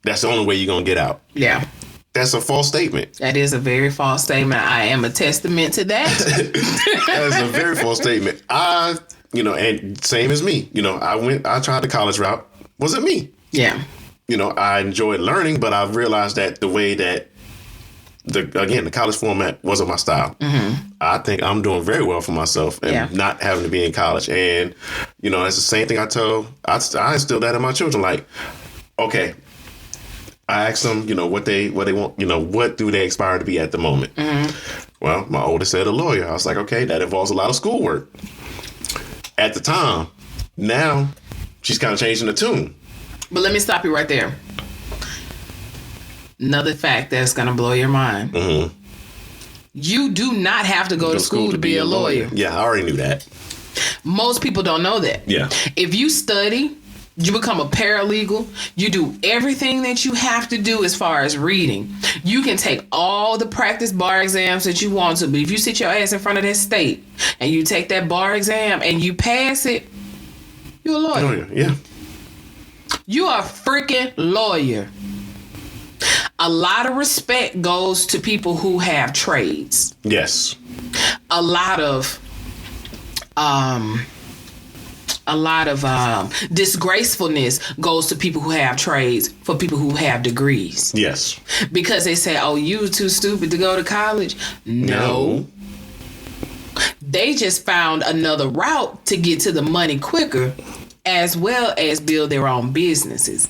That's the only way you're gonna get out. Yeah. That's a false statement. That is a very false statement. I am a testament to that. That is a very false statement. You know, and same as me. You know, I tried the college route. Wasn't me. Yeah. You know, I enjoyed learning, but I realized that the way that the college format wasn't my style. Mm-hmm. I think I'm doing very well for myself and not having to be in college. And, you know, that's the same thing I instill that in my children. Like, okay, I asked them, you know, what they want, you know, what do they aspire to be at the moment? Mm-hmm. Well, my oldest said a lawyer. I was like, okay, that involves a lot of schoolwork. At the time, now she's kind of changing the tune. But let me stop you right there. Another fact that's going to blow your mind. Mm-hmm. You do not have to go to school to be a lawyer. Yeah, I already knew that. Most people don't know that. Yeah. If you study, you become a paralegal, you do everything that you have to do as far as reading. You can take all the practice bar exams that you want to, but if you sit your ass in front of that state and you take that bar exam and you pass it, you're a lawyer. Oh, yeah. You are a freaking lawyer. A lot of respect goes to people who have trades. Yes. A lot of disgracefulness goes to people who have trades for people who have degrees. Yes. Because they say, oh, you too stupid to go to college? No. They just found another route to get to the money quicker, as well as build their own businesses.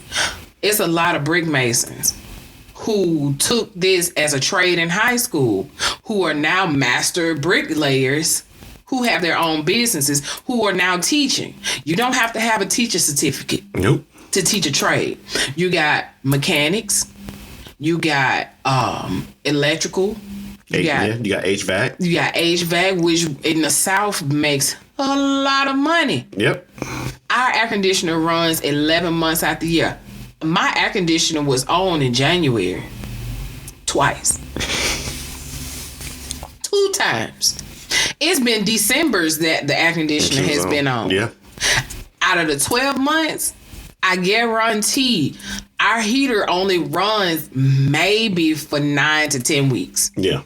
It's a lot of brick masons who took this as a trade in high school, who are now master bricklayers, who have their own businesses, who are now teaching. You don't have to have a teacher certificate to teach a trade. You got mechanics, you got electrical, you got HVAC. You got HVAC, which in the South makes a lot of money. Yep. Our air conditioner runs 11 months out the year. My air conditioner was on in January. Twice. 2 times. It's been Decembers that the air conditioner has been on. Yeah. Out of the 12 months, I guarantee our heater only runs maybe for 9 to 10 weeks. Yeah.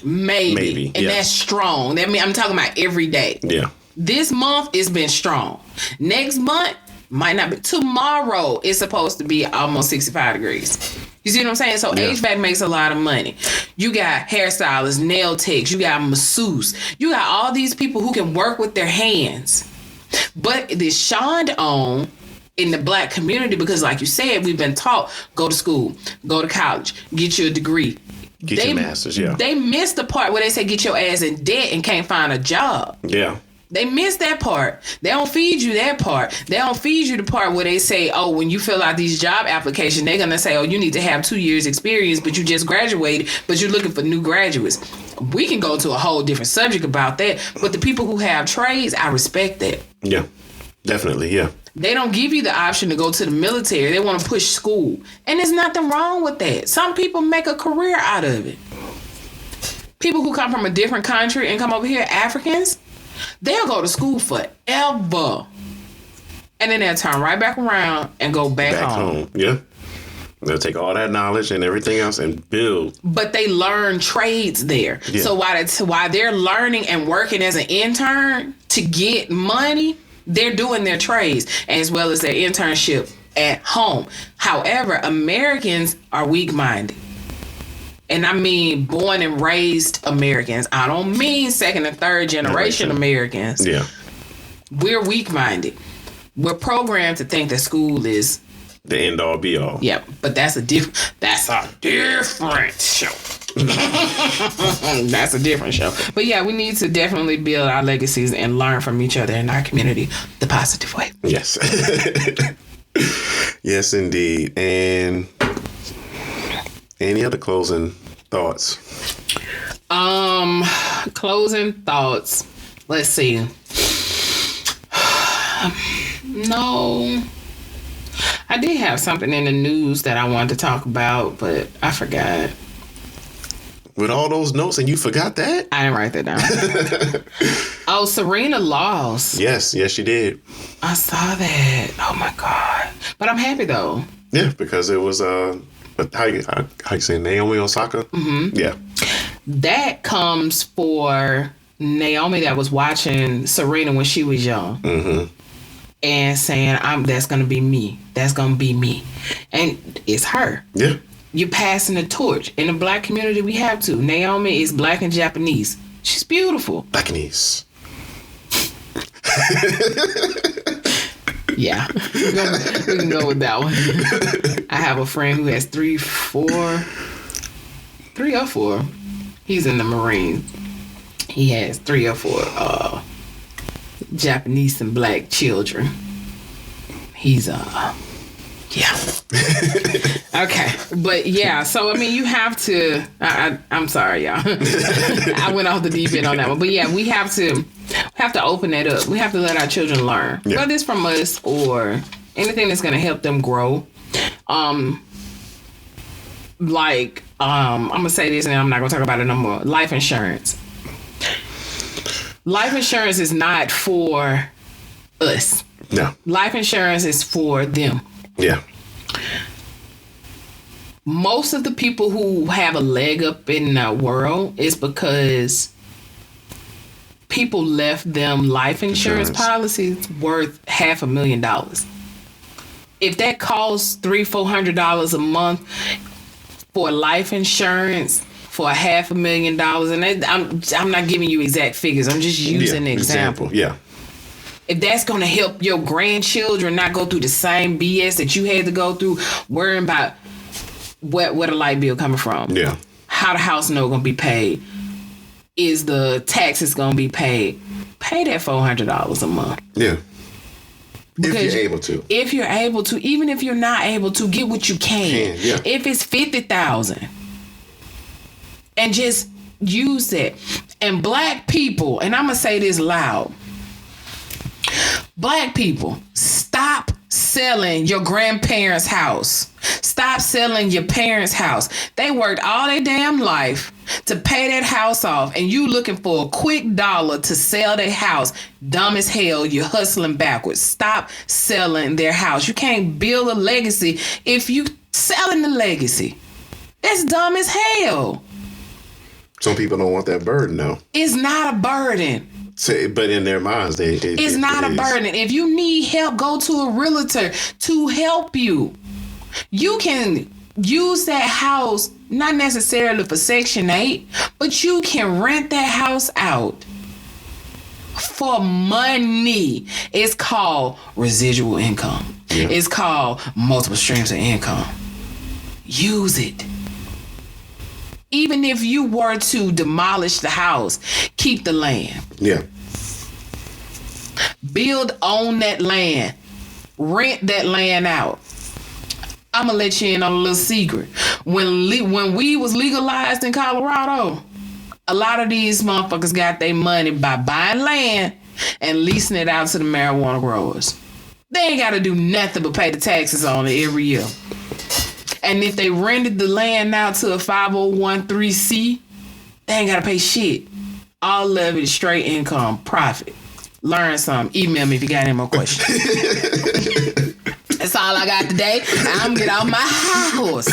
Maybe. And that's strong. That means I'm talking about every day. Yeah. This month it's been strong. Next month might not be. Tomorrow it's supposed to be almost 65 degrees. You see what I'm saying? So HVAC makes a lot of money. You got hairstylists, nail techs, you got masseuse. You got all these people who can work with their hands. But this shined on in the Black community because, like you said, we've been taught, go to school, go to college, get your degree. Get your master's, They missed the part where they say get your ass in debt and can't find a job. Yeah. They miss that part. They don't feed you that part. They don't feed you the part where they say, oh, when you fill out these job applications, they're going to say, oh, you need to have 2 years experience, but you just graduated, but you're looking for new graduates. We can go to a whole different subject about that. But the people who have trades, I respect that. Yeah, definitely. Yeah. They don't give you the option to go to the military. They want to push school. And there's nothing wrong with that. Some people make a career out of it. People who come from a different country and come over here, Africans, they'll go to school forever. And then they'll turn right back around and go back home. Yeah. They'll take all that knowledge and everything else and build. But they learn trades there. Yeah. So while they're learning and working as an intern to get money, they're doing their trades as well as their internship at home. However, Americans are weak-minded. and I mean born and raised Americans. I don't mean second and third generation Americans. Yeah. We're weak-minded. We're programmed to think that school is the end all be all. Yeah, but that's a different show. That's a different show. But yeah, we need to definitely build our legacies and learn from each other in our community the positive way. Yes. Yes, indeed. And any other closing thoughts? Closing thoughts. Let's see. No. I did have something in the news that I wanted to talk about, but I forgot. With all those notes and you forgot that? I didn't write that down. Oh, Serena lost. Yes, she did. I saw that. Oh my God. But I'm happy though. Yeah, because it was how you say Naomi Osaka? Mm-hmm. Yeah. That comes for Naomi that was watching Serena when she was young. Mm-hmm. And saying, that's going to be me. That's going to be me. And it's her. Yeah. You're passing the torch. In the black community, we have to. Naomi is black and Japanese. She's beautiful. Blackanese. Yeah. We can go with that one. I have a friend who has three or four. He's in the Marines. He has 3 or 4 Japanese and black children. He's yeah. Okay, but yeah, so I mean you have to I'm sorry y'all. I went off the deep end on that one. But yeah, we have to open that up. We have to let our children learn. Yeah. Whether it's from us or anything that's gonna help them grow. I'm gonna say this and I'm not gonna talk about it no more. Life insurance. Life insurance is not for us. No. Life insurance is for them. Yeah. Most of the people who have a leg up in the world is because people left them life insurance policies worth $500,000. If that costs $300-$400 a month for life insurance for $500,000, and I'm not giving you exact figures. I'm just using an example. Yeah. If that's going to help your grandchildren not go through the same BS that you had to go through, worrying about where the light bill coming from, yeah, how the house note going to be paid, is the taxes going to be paid, pay that $400 a month. Yeah. Because if you're able to. If you're able to. Even if you're not able to, get what you can. Yeah. If it's $50,000. And just use that. And black people, and I'm going to say this loud. Black people, stop selling your grandparents' house. Stop selling your parents' house. They worked all their damn life to pay that house off, and you looking for a quick dollar to sell their house. Dumb as hell, you're hustling backwards. Stop selling their house. You can't build a legacy if you selling the legacy. That's dumb as hell. Some people don't want that burden, though. It's not a burden. But in their minds, it's not a burden. If you need help, go to a realtor to help you. You can use that house, not necessarily for Section 8, but you can rent that house out for money. It's called residual income. Yeah. It's called multiple streams of income. Use it. Even if you were to demolish the house, keep the land. Yeah. Build on that land. Rent that land out. I'm going to let you in on a little secret. When weed was legalized in Colorado, a lot of these motherfuckers got their money by buying land and leasing it out to the marijuana growers. They ain't got to do nothing but pay the taxes on it every year. And if they rented the land out to a 501(c), they ain't got to pay shit. All of it is straight income, profit. Learn something. Email me if you got any more questions. That's all I got today. I'm get off my high horse.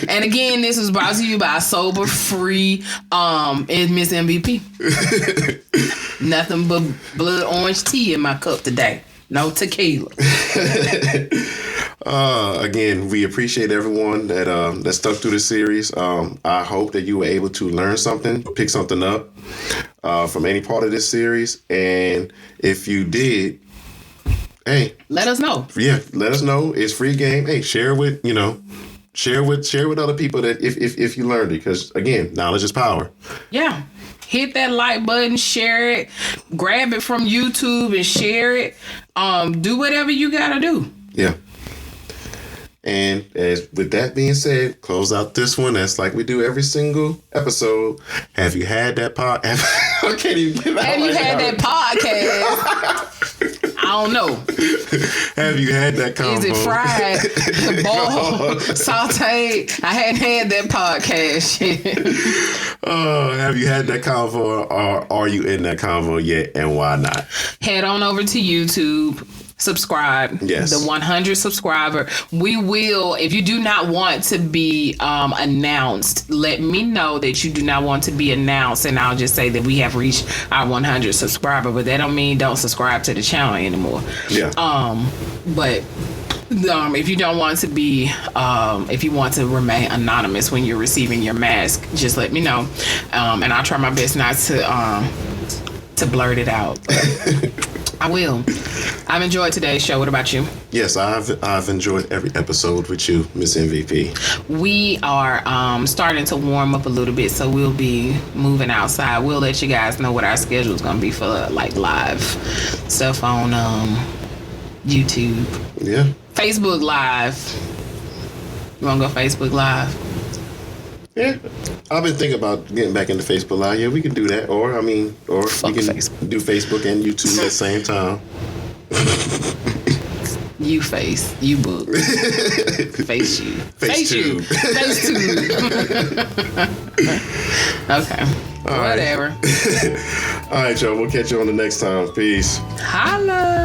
And again, this was brought to you by Sober Free and Miss MVP. Nothing but blood orange tea in my cup today. No tequila. Again, we appreciate everyone that stuck through the series. I hope that you were able to learn something, pick something up from any part of this series. And if you did, hey, let us know. Yeah, let us know. It's free game. Hey, share with share with other people that if you learned it, because again, knowledge is power. Yeah. Hit that like button, share it, grab it from YouTube and share it. Do whatever you gotta do. Yeah. And as with that being said, close out this one. That's like we do every single episode. Have you had that I can't even get out. Have you had that podcast? I don't know. Have you had that convo? Is it fried, boiled, sauteed? I hadn't had that podcast yet. Have you had that convo, or are you in that convo yet, and why not? Head on over to YouTube. Subscribe. Yes. The 100 subscriber. We will, if you do not want to be announced, let me know that you do not want to be announced, and I'll just say that we have reached our 100 subscriber. But that don't mean don't subscribe to the channel anymore. Yeah. But if you don't want to be, if you want to remain anonymous when you're receiving your mask, just let me know, and I'll try my best not to blurt it out. I will. I've enjoyed today's show. What about you? Yes, I've enjoyed every episode with you, Miss MVP. We are starting to warm up a little bit, so we'll be moving outside. We'll let you guys know what our schedule is going to be for like live stuff on YouTube. Yeah. Facebook Live. You want to go Facebook Live? Yeah, I've been thinking about getting back into Facebook Live. Yeah, we can do that, or we can do Facebook and YouTube at the same time. You face, you book. Face you. Face you. tube. Face tube. Okay. All Whatever. Right. All right, y'all. We'll catch you on the next time. Peace. Holla.